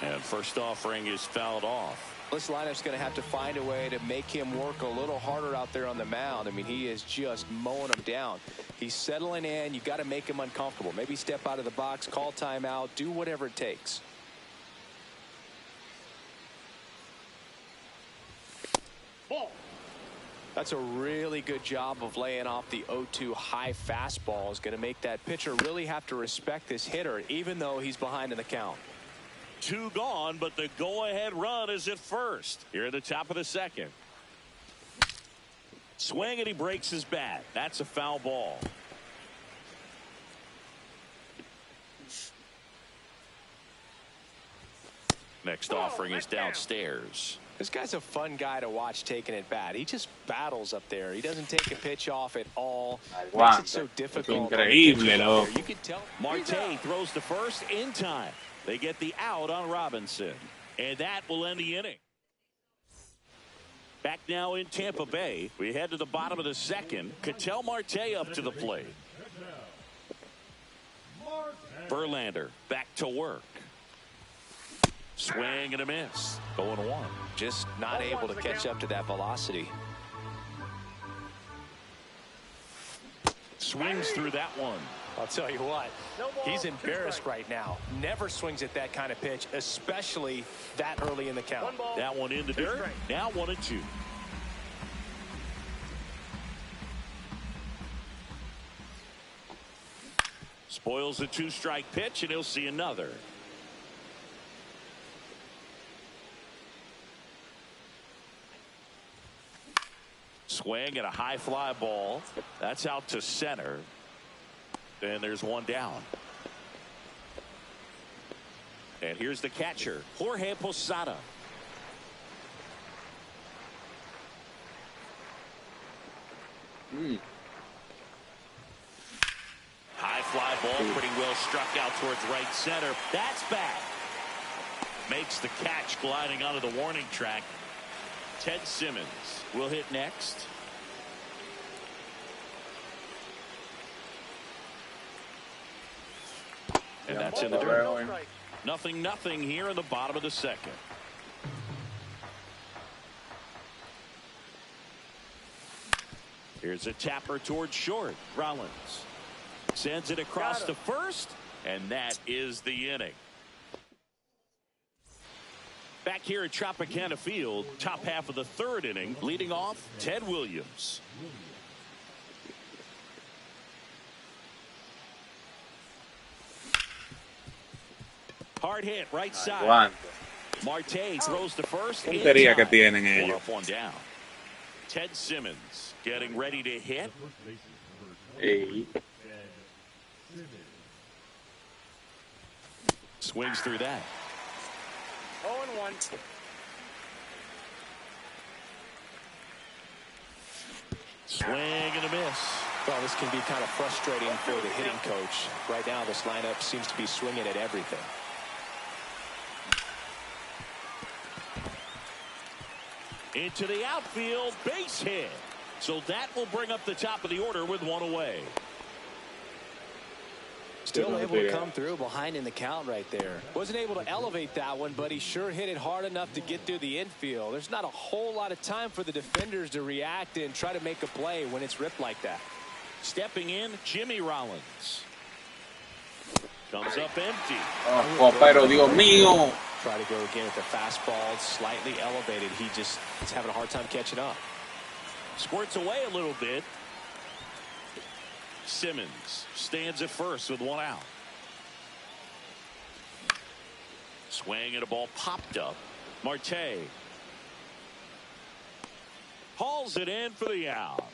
And first offering is fouled off. This lineup's going to have to find a way to make him work a little harder out there on the mound. I mean, he is just mowing him down. He's settling in. You've got to make him uncomfortable. Maybe step out of the box, call timeout, do whatever it takes. Ball. That's a really good job of laying off the 0-2 high fastball. Is going to make that pitcher really have to respect this hitter, even though he's behind in the count. 2 gone, but the go-ahead run is at first. Here at the top of the second. Swing, and he breaks his bat. That's a foul ball. Next offering is downstairs. This guy's a fun guy to watch taking at bat. He just battles up there. He doesn't take a pitch off at all. Makes it so difficult. Increíble, loco. You can tell. Marte throws to first in time. They get the out on Robinson. And that will end the inning. Back now in Tampa Bay. We head to the bottom of the second. Ketel Marte up to the plate. Verlander back to work. Swing and a miss. 0-1. Just not able to catch up to that velocity. Swings through that one. I'll tell you what, he's embarrassed right now. Never swings at that kind of pitch, especially that early in the count. That one in the dirt. Now 1-2. Spoils the 2-strike pitch, and he'll see another. Swing and a high fly ball. That's out to center. And there's one down. And here's the catcher, Jorge Posada. High fly ball, pretty well struck out towards right center. That's back. Makes the catch gliding onto the warning track. Ted Simmons will hit next. And that's in the dirt. 0-0 here in the bottom of the second. Here's a tapper towards short. Rollins sends it across to first, and that is the inning. Back here at Tropicana Field, top half of the third inning, leading off Ted Williams. Hard hit, right side. Marte throws to first. Tontería que tienen ellos. One up, one down. Ted Simmons getting ready to hit. Hey. Swings through that. 0-1. Swing and a miss. Well, this can be kind of frustrating for the hitting coach. Right now, this lineup seems to be swinging at everything. Into the outfield, base hit. So that will bring up the top of the order with one away. Still able to come through behind in the count right there. Wasn't able to elevate that one, but he sure hit it hard enough to get through the infield. There's not a whole lot of time for the defenders to react and try to make a play when it's ripped like that. Stepping in, Jimmy Rollins. Comes up empty. Oh, pero Dios mío. Try to go again with the fastball, slightly elevated. He just is having a hard time catching up. Squirts away a little bit. Simmons stands at first with one out. Swing and a ball popped up. Marte hauls it in for the out.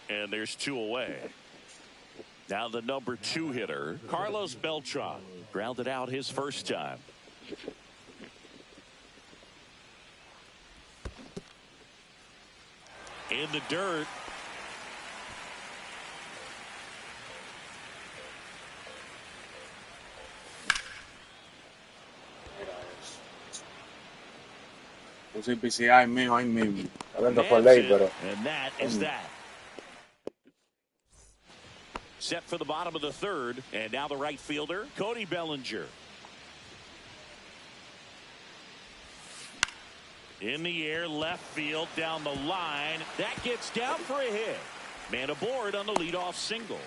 And there's two away. Now the number 2 hitter, Carlos Beltran, grounded out his first time. In the dirt. Puse PCI mío ahí mismo. Hablando por ley, pero. And that is that. Set for the bottom of the third, and now the right fielder, Cody Bellinger. In the air, left field, down the line. That gets down for a hit. Man aboard on the leadoff single.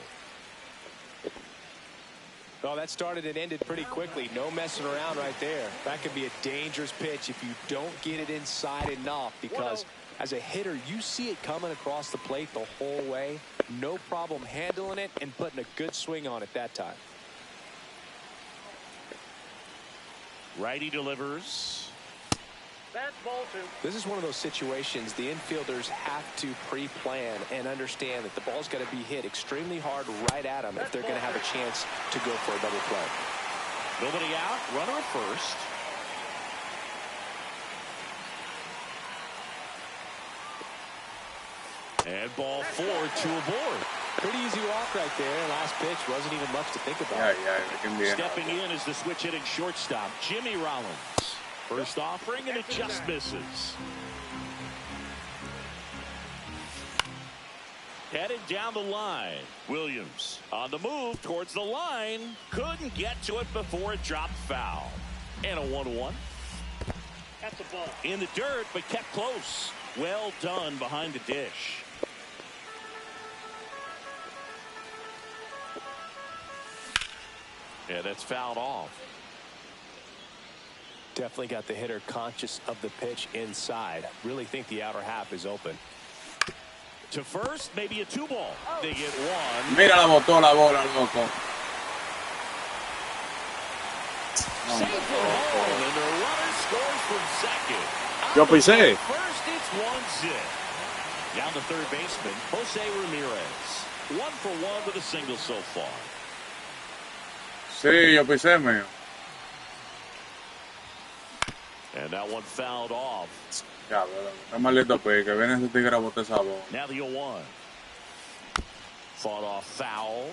Oh, that started and ended pretty quickly. No messing around right there. That could be a dangerous pitch if you don't get it inside enough, because as a hitter, you see it coming across the plate the whole way. No problem handling it and putting a good swing on it that time. Righty delivers. That's ball 2. This is one of those situations the infielders have to pre-plan and understand that the ball's got to be hit extremely hard right at them if they're going to have a chance to go for a double play. Nobody out, runner at first. And ball 4, 2 aboard. Pretty easy walk right there. Last pitch wasn't even much to think about. Stepping in is the switch hitting shortstop, Jimmy Rollins. First offering, and it just misses. Headed down the line. Williams on the move towards the line. Couldn't get to it before it dropped foul. And a 1-1. the ball. In the dirt, but kept close. Well done behind the dish. Yeah, that's fouled off. Definitely got the hitter conscious of the pitch inside. Really think the outer half is open. To first, maybe a 2-ball. They get one. Mira, la botó la bola, loco. Safe for home, and the runner scores from second. Yo pisé. First, it's 1-zip. Down to third baseman, Jose Ramirez. 1-for-1 with a single so far. Sí, yo pisé, mío. And that one fouled off. Ya, es maldito pe, que viene ese tigre a botar esa bola. Now the 0-1. Fought off foul.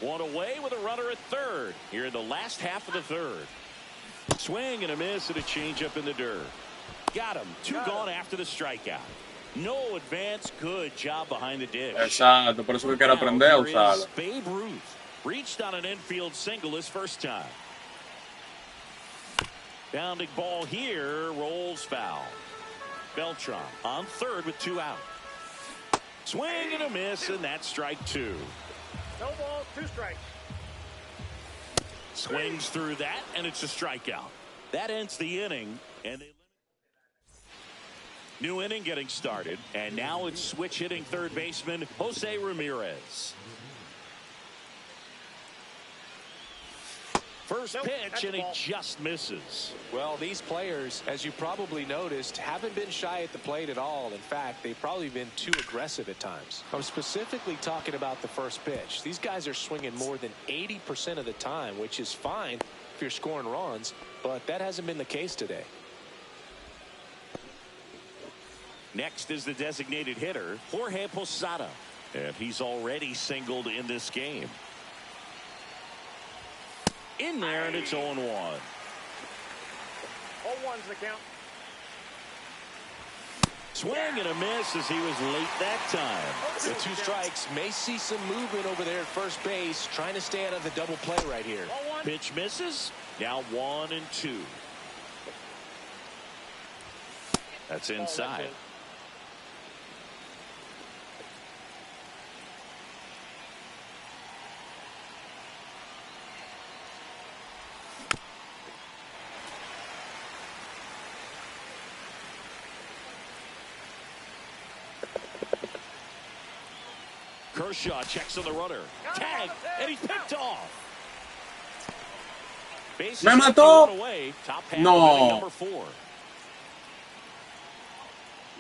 One away with a runner at third here in the last half of the third. Swing and a miss and a changeup in the dirt. Got him. Two gone after the strikeout. No advance. Good job behind the dish. Exacto, por eso que quiero aprender a usarlo. Babe Ruth reached on an infield single his first time. Bounding ball here, rolls foul. Beltran on third with 2 out. Swing and a miss, and that's strike 2. No balls, 2 strikes. Swings through that, and it's a strikeout. That ends the inning, and new inning getting started, and now it's switch hitting third baseman Jose Ramirez. First pitch, and he just misses. Well, these players, as you probably noticed, haven't been shy at the plate at all. In fact, they've probably been too aggressive at times. I'm specifically talking about the first pitch. These guys are swinging more than 80% of the time, which is fine if you're scoring runs, but that hasn't been the case today. Next is the designated hitter, Jorge Posada, and he's already singled in this game. In there, and it's 0-1. 0-1's the count. Swing and a miss as he was late that time. With 2 strikes, may see some movement over there at first base, trying to stay out of the double play right here. 0-1. Pitch misses. Now 1-2. That's inside. Kershaw checks on the runner. Tag, and he's picked off. Bases Me mató. away. Top half No. of inning number 4.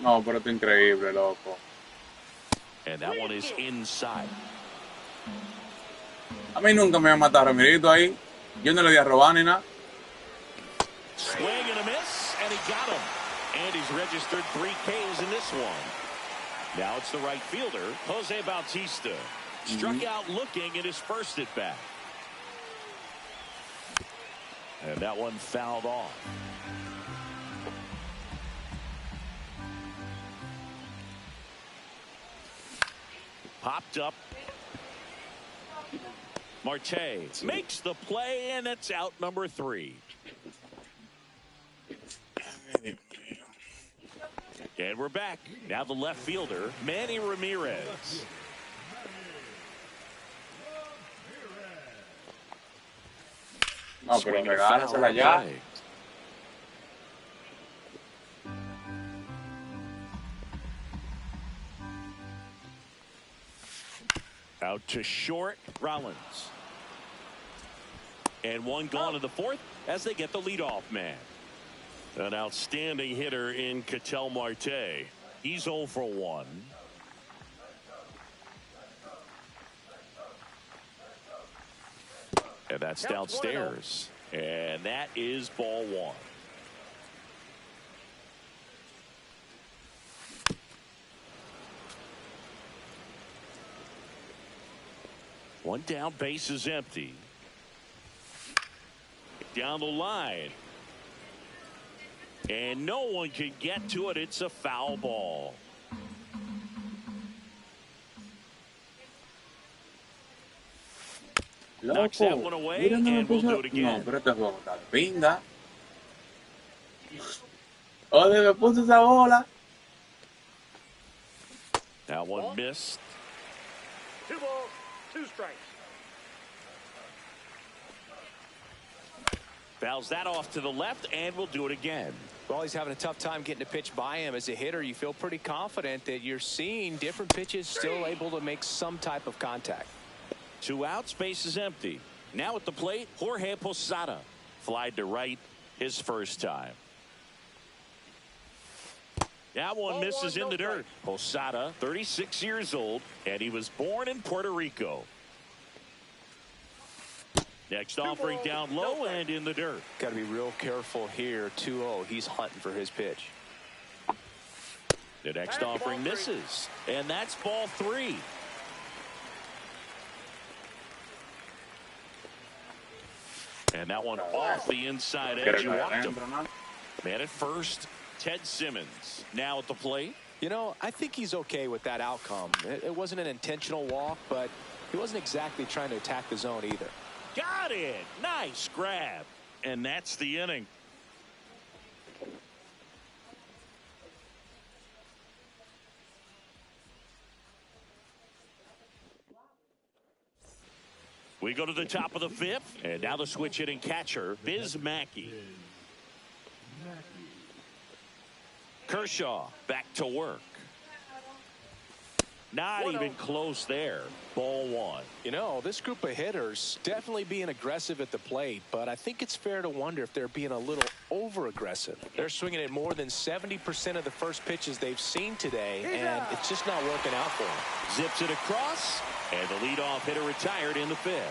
No, pero esto es increíble, loco. And that one is inside. A mí nunca me va a matar Ramirito ahí. Yo no le di a robar ni nada. Swing and a miss, and he got him. And he's registered 3 Ks in this one. Now it's the right fielder, Jose Bautista. Struck out looking at his first at bat. And that one fouled off. Popped up. Marte makes the play, and it's out number 3. And we're back. Now the left fielder, Manny Ramirez. No, pero Swing and a regálasela foul ya. play. Out to short, Rollins. And one gone in the 4th as they get the leadoff man. An outstanding hitter in Ketel Marte. He's 0 for 1. And that's downstairs. And that is ball 1. One down, base is empty. Down the line. And no one can get to it. It's a foul ball. Knocks that one away, Mira, no me and we'll puso- do it again. No, pero este juego está de pinga. ¿Dónde me puso esa bola? That one missed. 2 balls, 2 strikes. Fouls that off to the left, and we'll do it again. Well, he's having a tough time getting a pitch by him. As a hitter, you feel pretty confident that you're seeing different pitches still able to make some type of contact. 2 outs, base is empty. Now at the plate, Jorge Posada. Flied to right his first time. That one misses in the dirt. Posada, 36 years old, and he was born in Puerto Rico. Next offering down low and in the dirt. Got to be real careful here. 2-0. He's hunting for his pitch. The next offering misses, and that's ball 3. And that one off the inside edge. You walked him. Man at first, Ted Simmons. Now at the plate. You know, I think he's okay with that outcome. It wasn't an intentional walk, but he wasn't exactly trying to attack the zone either. Got it. Nice grab. And that's the inning. We go to the top of the 5th, and now the switch hitting catcher, Biz Mackey. Kershaw back to work. Not even close there. Ball 1. You know, this group of hitters definitely being aggressive at the plate, but I think it's fair to wonder if they're being a little over-aggressive. They're swinging at more than 70% of the first pitches they've seen today, and it's just not working out for them. Zips it across, and the leadoff hitter retired in the 5th.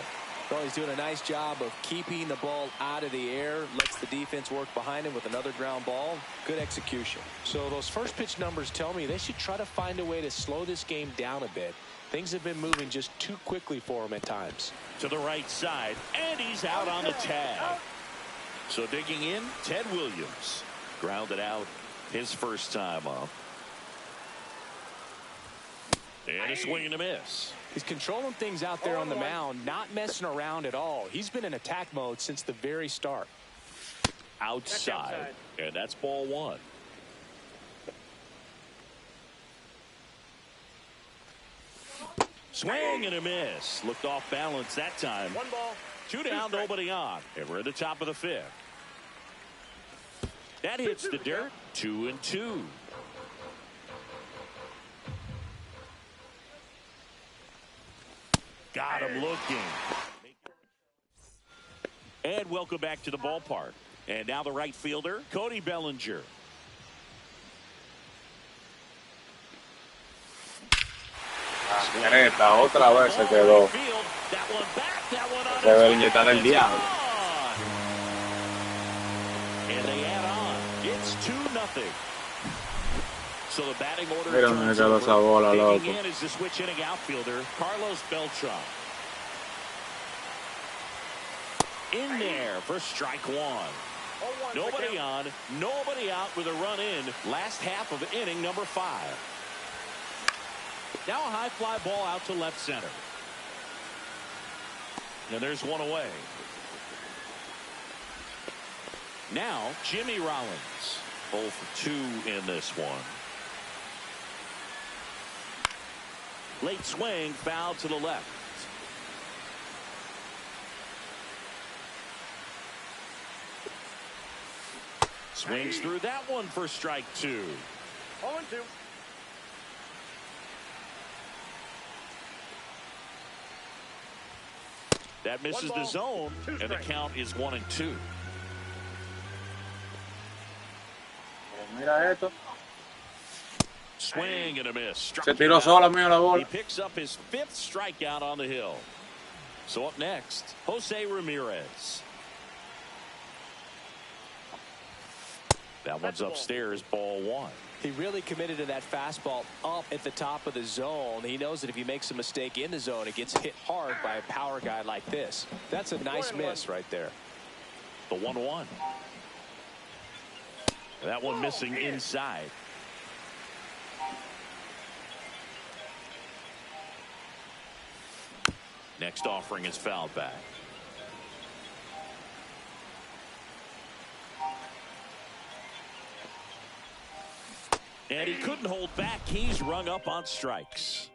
Well, he's doing a nice job of keeping the ball out of the air, lets the defense work behind him with another ground ball. Good execution. So those first pitch numbers tell me they should try to find a way to slow this game down a bit. Things have been moving just too quickly for him at times. To the right side, and he's out on the tag. So digging in, Ted Williams. Grounded out his first time up. And a swing and a miss. He's controlling things out there on the mound, not messing around at all. He's been in attack mode since the very start. Outside. And that's ball 1. Swing and a miss. Looked off balance that time. 1 ball. 2 down, nobody on. And we're at the top of the 5th. That hits the dirt. 2-2. Got him looking. And welcome back to the ballpark. And now the right fielder, Cody Bellinger. Greta, otra vez se quedó. Se ve inyectar el diablo. And they add on. It's 2-0. So the batting order Mira dónde quedó esa bola, loco. taking in is the switch hitting outfielder, Carlos Beltran. In there for strike 1. Nobody on, nobody out with a run in. Last half of inning number 5. Now a high fly ball out to left center. And there's one away. Now Jimmy Rollins. 0 for 2 in this one. Late swing, foul to the left. Swings through that one for strike 2. 0-2. That misses the zone, and the count is 1-2. Mira esto. Swing and a miss. Se tiró sola, mío, la bola. He picks up his 5th strikeout on the hill. So up next, Jose Ramirez. That one's upstairs, ball 1. He really committed to that fastball up at the top of the zone. He knows that if he makes a mistake in the zone, it gets hit hard by a power guy like this. That's a nice miss right there. The 1-1. That one missing inside. Next offering is fouled back. And he couldn't hold back. He's rung up on strikes.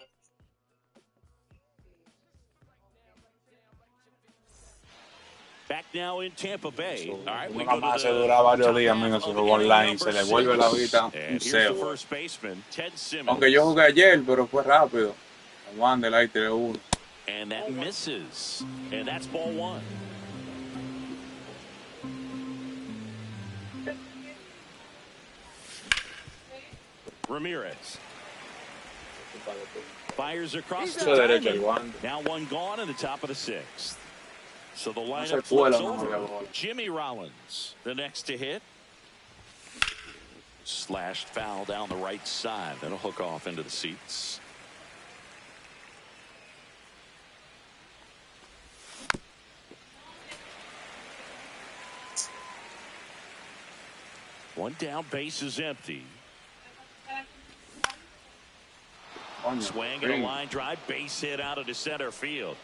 Back now in Tampa Bay. All right, we go más se to dura the varios top días, half amigo, si of the juego inning online, number se le vuelve la 6. vida un And here's the cebo. first baseman, Ted Simmons. Aunque yo jugué ayer, pero fue rápido. Wander ahí 3-1. And that misses. And that's ball one. Ramirez fires across the diamond. Now one gone in the top of the 6th. So the lineup flips over. Jimmy Rollins, the next to hit. Slashed foul down the right side. That'll hook off into the seats. One down, base is empty. Swing and a line drive, base hit out into center field.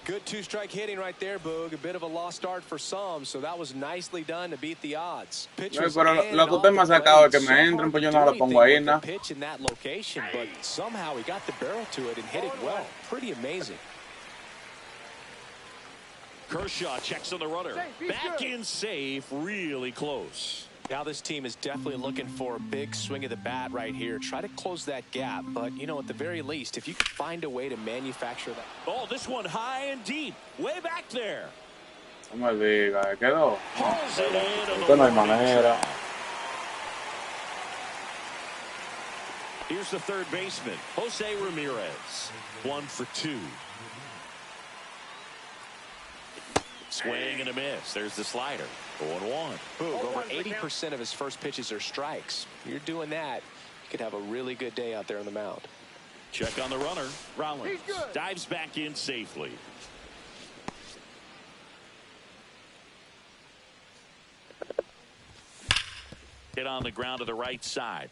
Good two-strike hitting right there, Boog. A bit of a lost start for some, so that was nicely done to beat the odds. No, pero lo que usted me ha sacado es que me entren, pues yo no la pongo ahí, ¿no? Pitch in that location, but somehow he got the barrel to it and hit it well. Pretty amazing. Kershaw checks on the runner. Back in safe, really close. Now this team is definitely looking for a big swing of the bat right here. Try to close that gap, but, you know, at the very least, if you could find a way to manufacture that. Oh, this one high and deep. Way back there. No me diga, quedó. Pulls it in. Esto no hay manera. Here's the third baseman, Jose Ramirez. 1 for 2. Swing and a miss. There's the slider. 0-1. Boog, over 80% of his first pitches are strikes. You're doing that, you could have a really good day out there on the mound. Check on the runner. Rollins dives back in safely. Hit on the ground to the right side.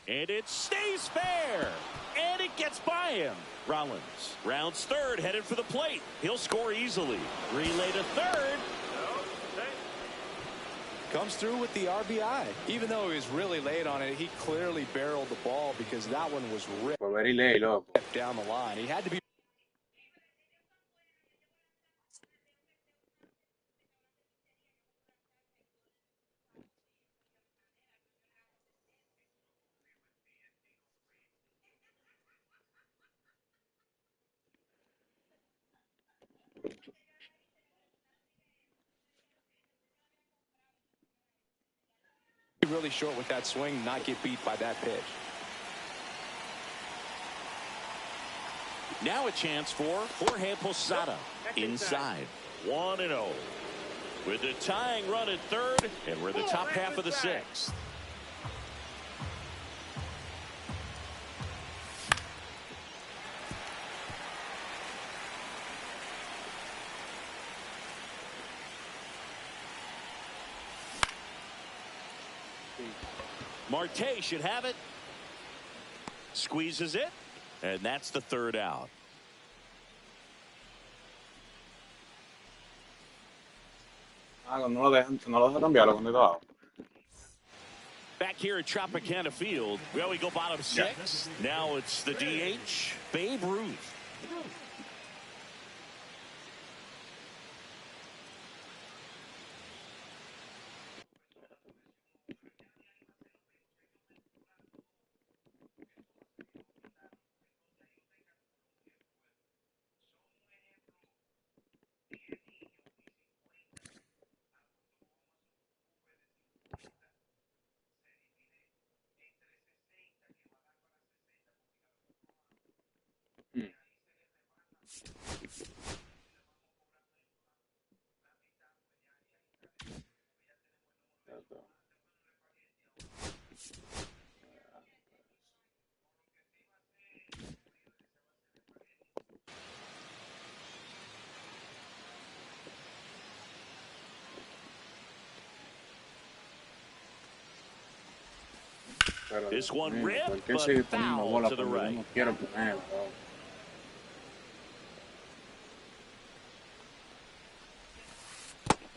And it stays fair. And it gets by him. Rollins rounds third, headed for the plate. He'll score easily. Relay to third. Comes through with the RBI. Even though he was really late on it, he clearly barreled the ball because that one was ripped Very late, loco. down the line. He had to be. Really short with that swing, not get beat by that pitch. Now a chance for Jorge Posada inside. 1-0 with the tying run at third, and we're in the top half of the 6th. Marte should have it. Squeezes it. And that's the third out. No lo deja cambiarlo cuando está abajo. Back here at Tropicana Field, well, we go bottom 6. Now it's the DH, Babe Ruth. This one ripped, but foul to the right.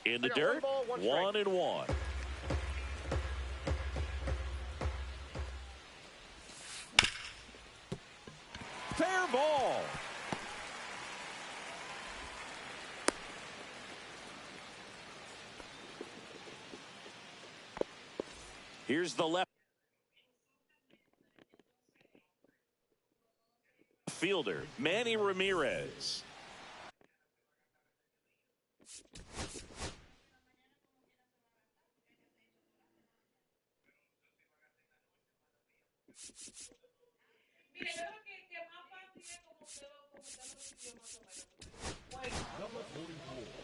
In the I got dirt, 1-1. Fair ball. Here's the left fielder, Manny Ramirez.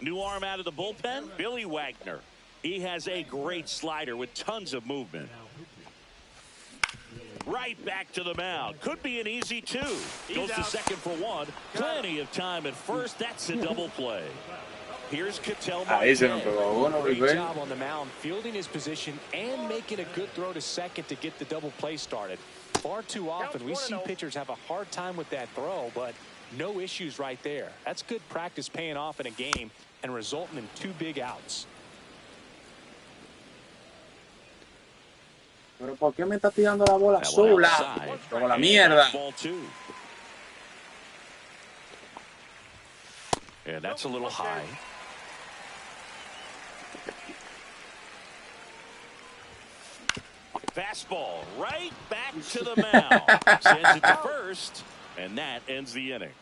New arm out of the bullpen, Billy Wagner. He has a great slider with tons of movement. Right back to the mound. Could be an easy two. Goes to second for one. Plenty of time at first. That's a double play. Here's Ketel Marte. Great job on the mound, fielding his position and making a good throw to second to get the double play started. Far too often we see pitchers have a hard time with that throw, but no issues right there. That's good practice paying off in a game and resulting in 2 big outs. Pero ¿por qué me está tirando la bola sola? Como la mierda. And that's a little high. Fastball right back to the mound. Sends it to first, and that ends the inning.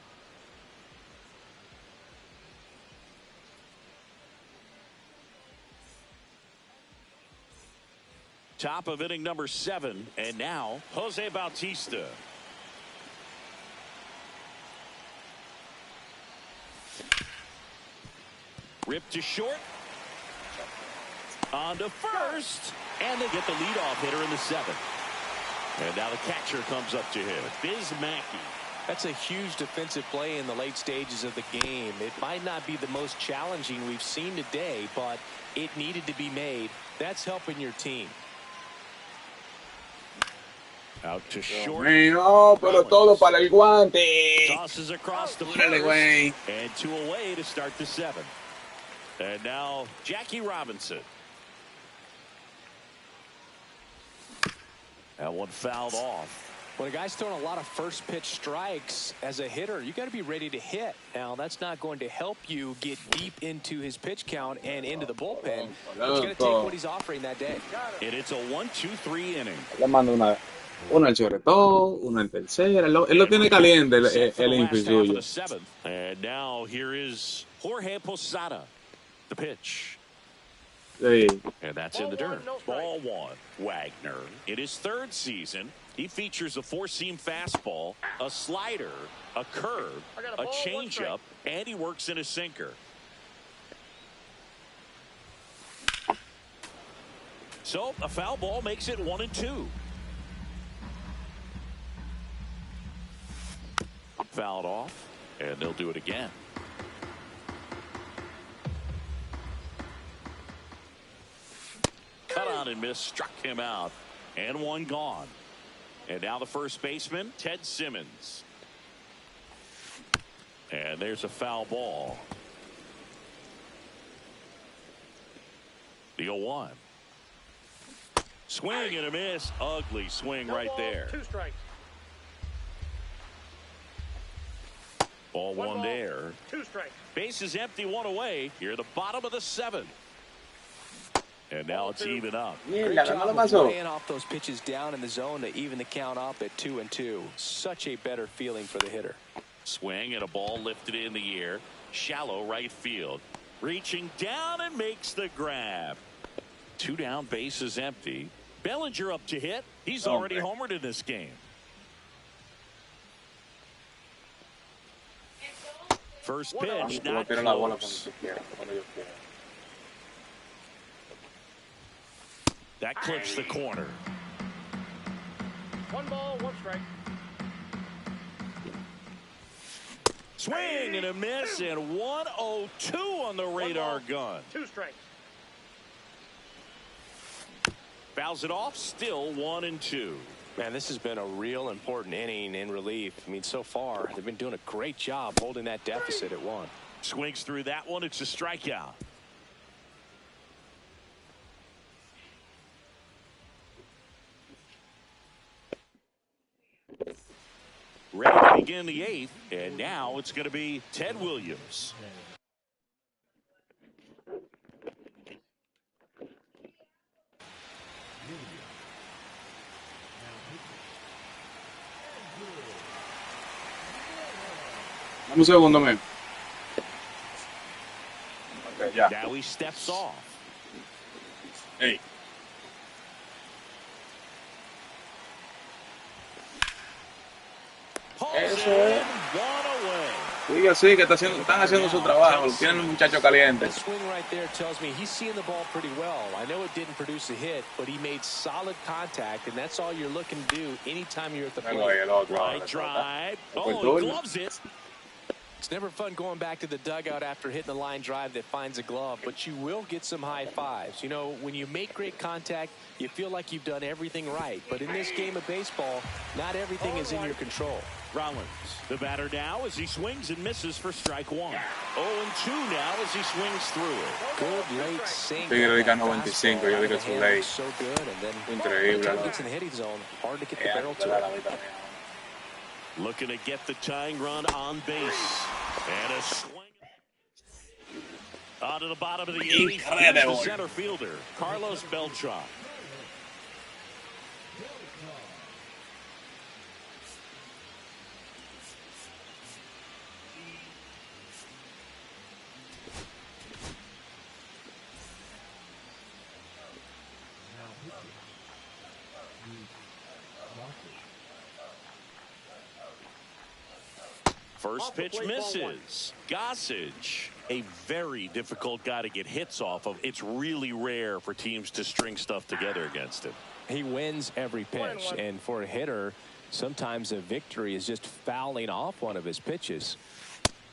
Top of inning number 7, and now Jose Bautista. Ripped to short. On to first. And they get the leadoff hitter in the 7th. And now the catcher comes up to him. Biz Mackey. That's a huge defensive play in the late stages of the game. It might not be the most challenging we've seen today, but it needed to be made. That's helping your team. Out to short. No, pero todo para el guante. Tosses across the first. And 2 away to start the 7th. And now Jackie Robinson. That one fouled off. When a guy's throwing a lot of first pitch strikes as a hitter, you got to be ready to hit. Now, that's not going to help you get deep into his pitch count and into the bullpen. But you got to take what he's offering that day. And it's a 1-2-3 inning. Le mando una al Chorretón, una en tercera. Él lo tiene caliente, el infield suyo. And now here is Jorge Posada. The pitch. Sí. And that's in the dirt. Ball 1. Wagner. In his 3rd season, he features a 4-seam fastball, a slider, a curve, a changeup, and he works in a sinker. So a foul ball makes it 1-2. Fouled off, and they'll do it again. Cut on and miss, struck him out, and one gone. And now the first baseman, Ted Simmons. And there's a foul ball. The 0-1. Swing and a miss. Ugly swing right there. 2 strikes. Ball 1 there. 2 strikes. Base is empty, 1 away. Here at the bottom of the 7th. And now it's even up. Great job of laying off those pitches down in the zone to even the count up at 2-2. Such a better feeling for the hitter. Swing and a ball lifted in the air. Shallow right field. Reaching down and makes the grab. 2 down, base is empty. Bellinger up to hit. He's already homered in this game. First pitch, not close. That clips the corner. 1 ball, 1 strike. Swing and a miss, and 102 on the radar gun. 2 strikes. Fouls it off, still 1-2. Man, this has been a real important inning in relief. I mean, so far, they've been doing a great job holding that deficit at 1. Swings through that one. It's a strikeout. begin the 8th, and now it's going to be Ted Williams. Dame un segundo, men. Okay, ya. Now he steps off. Hey. Eso es. Sigue así, que están haciendo su trabajo. Tienen un muchacho caliente. The swing right there tells me he's seeing the ball pretty well. I know it didn't produce a hit, but he made solid contact, and that's all you're looking to do anytime you're at the plate. Right drive. Oh, he gloves it. It's never fun going back to the dugout after hitting a line drive that finds a glove, but you will get some high fives. You know, when you make great contact, you feel like you've done everything right. But in this game of baseball, not everything is in your control. Rollins, the batter now as he swings and misses for strike 1. 0-2 now as he swings through it. Good late sink. Tigre de 95, yo digo su ley. So good, and then Increíble. when it gets in the hitting zone, hard to get the barrel to it. Looking to get the tying run on base. And a swing. Onto the bottom of the 8th. The center fielder, Carlos Beltran. First pitch misses. Gossage, a very difficult guy to get hits off of. It's really rare for teams to string stuff together against him. He wins every pitch, and for a hitter, sometimes a victory is just fouling off one of his pitches.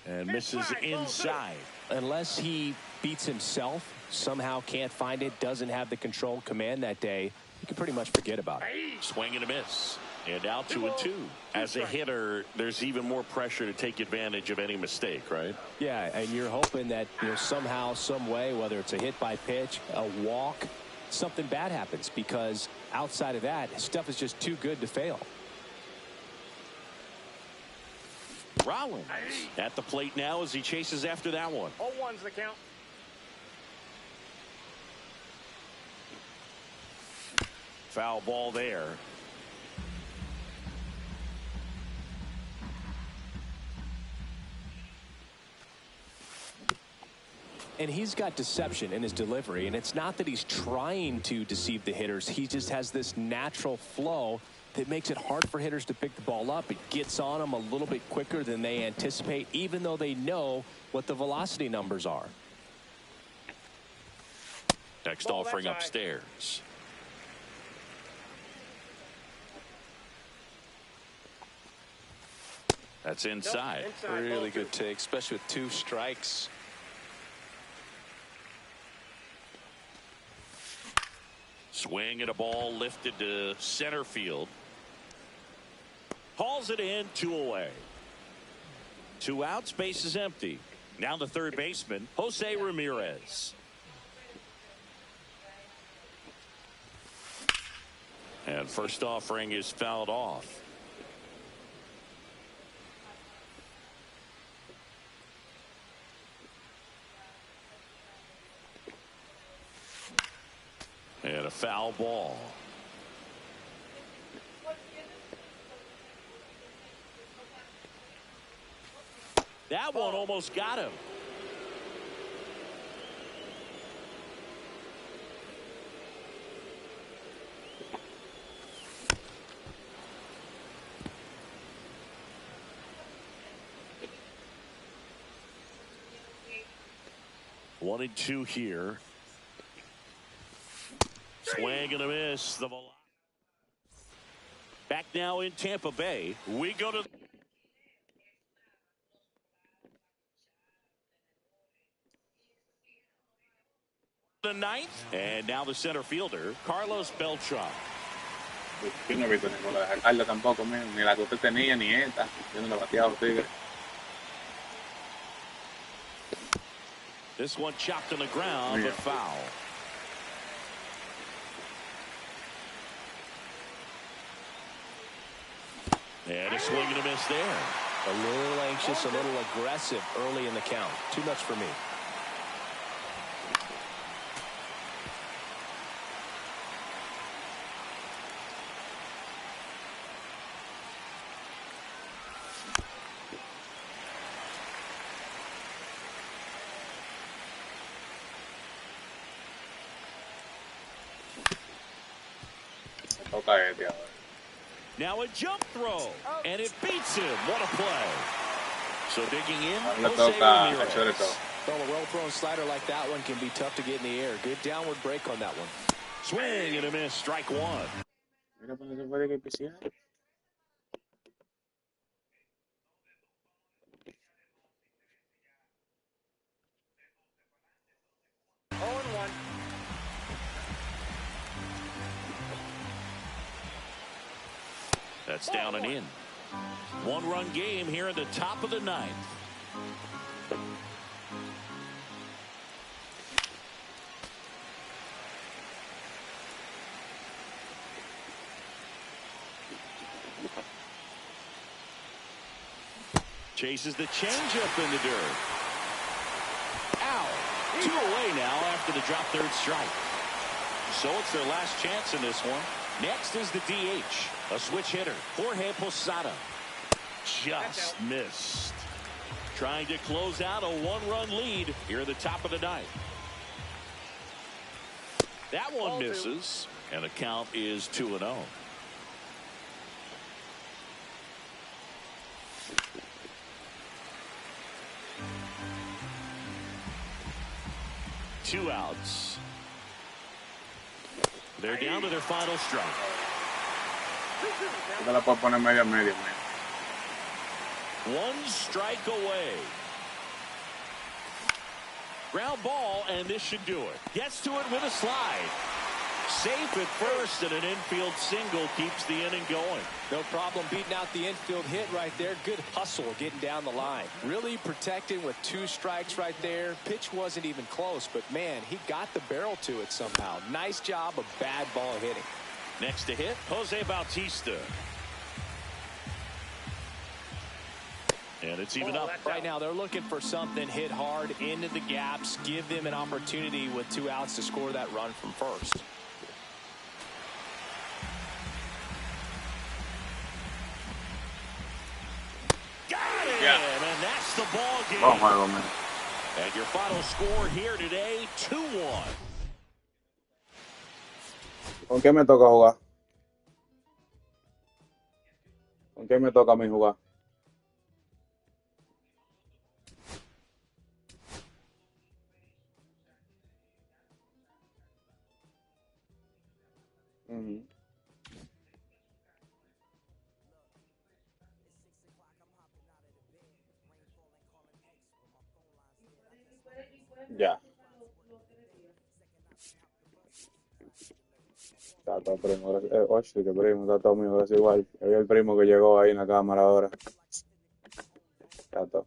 And misses inside. Unless he beats himself, somehow can't find it, doesn't have the control command that day, you can pretty much forget about it. Swing and a miss. And out 2-2. As a hitter, there's even more pressure to take advantage of any mistake, right? Yeah, and you're hoping that, you know, somehow, some way, whether it's a hit by pitch, a walk, something bad happens, because outside of that, stuff is just too good to fail. Rollins at the plate now as he chases after that one. 0-1's the count. Foul ball there. And he's got deception in his delivery, and it's not that he's trying to deceive the hitters. He just has this natural flow that makes it hard for hitters to pick the ball up. It gets on them a little bit quicker than they anticipate, even though they know what the velocity numbers are. Next offering upstairs. That's inside. Really good take, especially with 2 strikes. Swing and a ball lifted to center field. Hauls it in, 2 away. 2 outs, base is empty. Now the third baseman, Jose Ramirez. And first offering is fouled off. And a foul ball. That one almost got him. One and 2 here. Swing and a miss. Back now in Tampa Bay. We go to the 9th. And now the center fielder, Carlos Beltran. Yo no he visto ninguna de Carla tampoco, ni la que usted tenía, ni esta. Yo no la bateaba a Tigre. This one chopped on the ground, but foul. And a swing and a miss there. A little anxious, a little aggressive early in the count. Too much for me. Toca este ahora. Now a jump throw, and it beats him. What a play. So digging in, Le Jose toca a Ramirez. Chorito. Well, a well-thrown slider like that one can be tough to get in the air. Good downward break on that one. Swing and a miss, strike one. Mira, pues se puede que pisar. 0-1. That's down and in. One-run game here in the top of the ninth. Chases the changeup in the dirt. Ow. 2 away now after the drop third strike. So it's their last chance in this one. Next is the DH, a switch hitter, Jorge Posada. Just missed. Trying to close out a one-run lead here at the top of the ninth. That one misses, and the count is 2-0. Two outs. They're down to their final strike. Te la puedo poner medio. One strike away. Ground ball, and this should do it. Gets to it with a slide. Safe at first, and an infield single keeps the inning going. No problem beating out the infield hit right there. Good hustle getting down the line. Really protecting with 2 strikes right there. Pitch wasn't even close, but man, he got the barrel to it somehow. Nice job of bad ball hitting. Next to hit, Jose Bautista. And it's even up. Right now, they're looking for something hit hard into the gaps. Give them an opportunity with 2 outs to score that run from first. Got it! Yeah. And that's the ball game. Buen juego, man. And your final score here today, 2-1. ¿Con qué me toca jugar? ¿Con qué me toca a mí jugar? Ujú. Ya. Está todo primo. Oye, qué primo, está todo mío, gracias igual. Había el primo que llegó ahí en la cámara ahora. Está todo.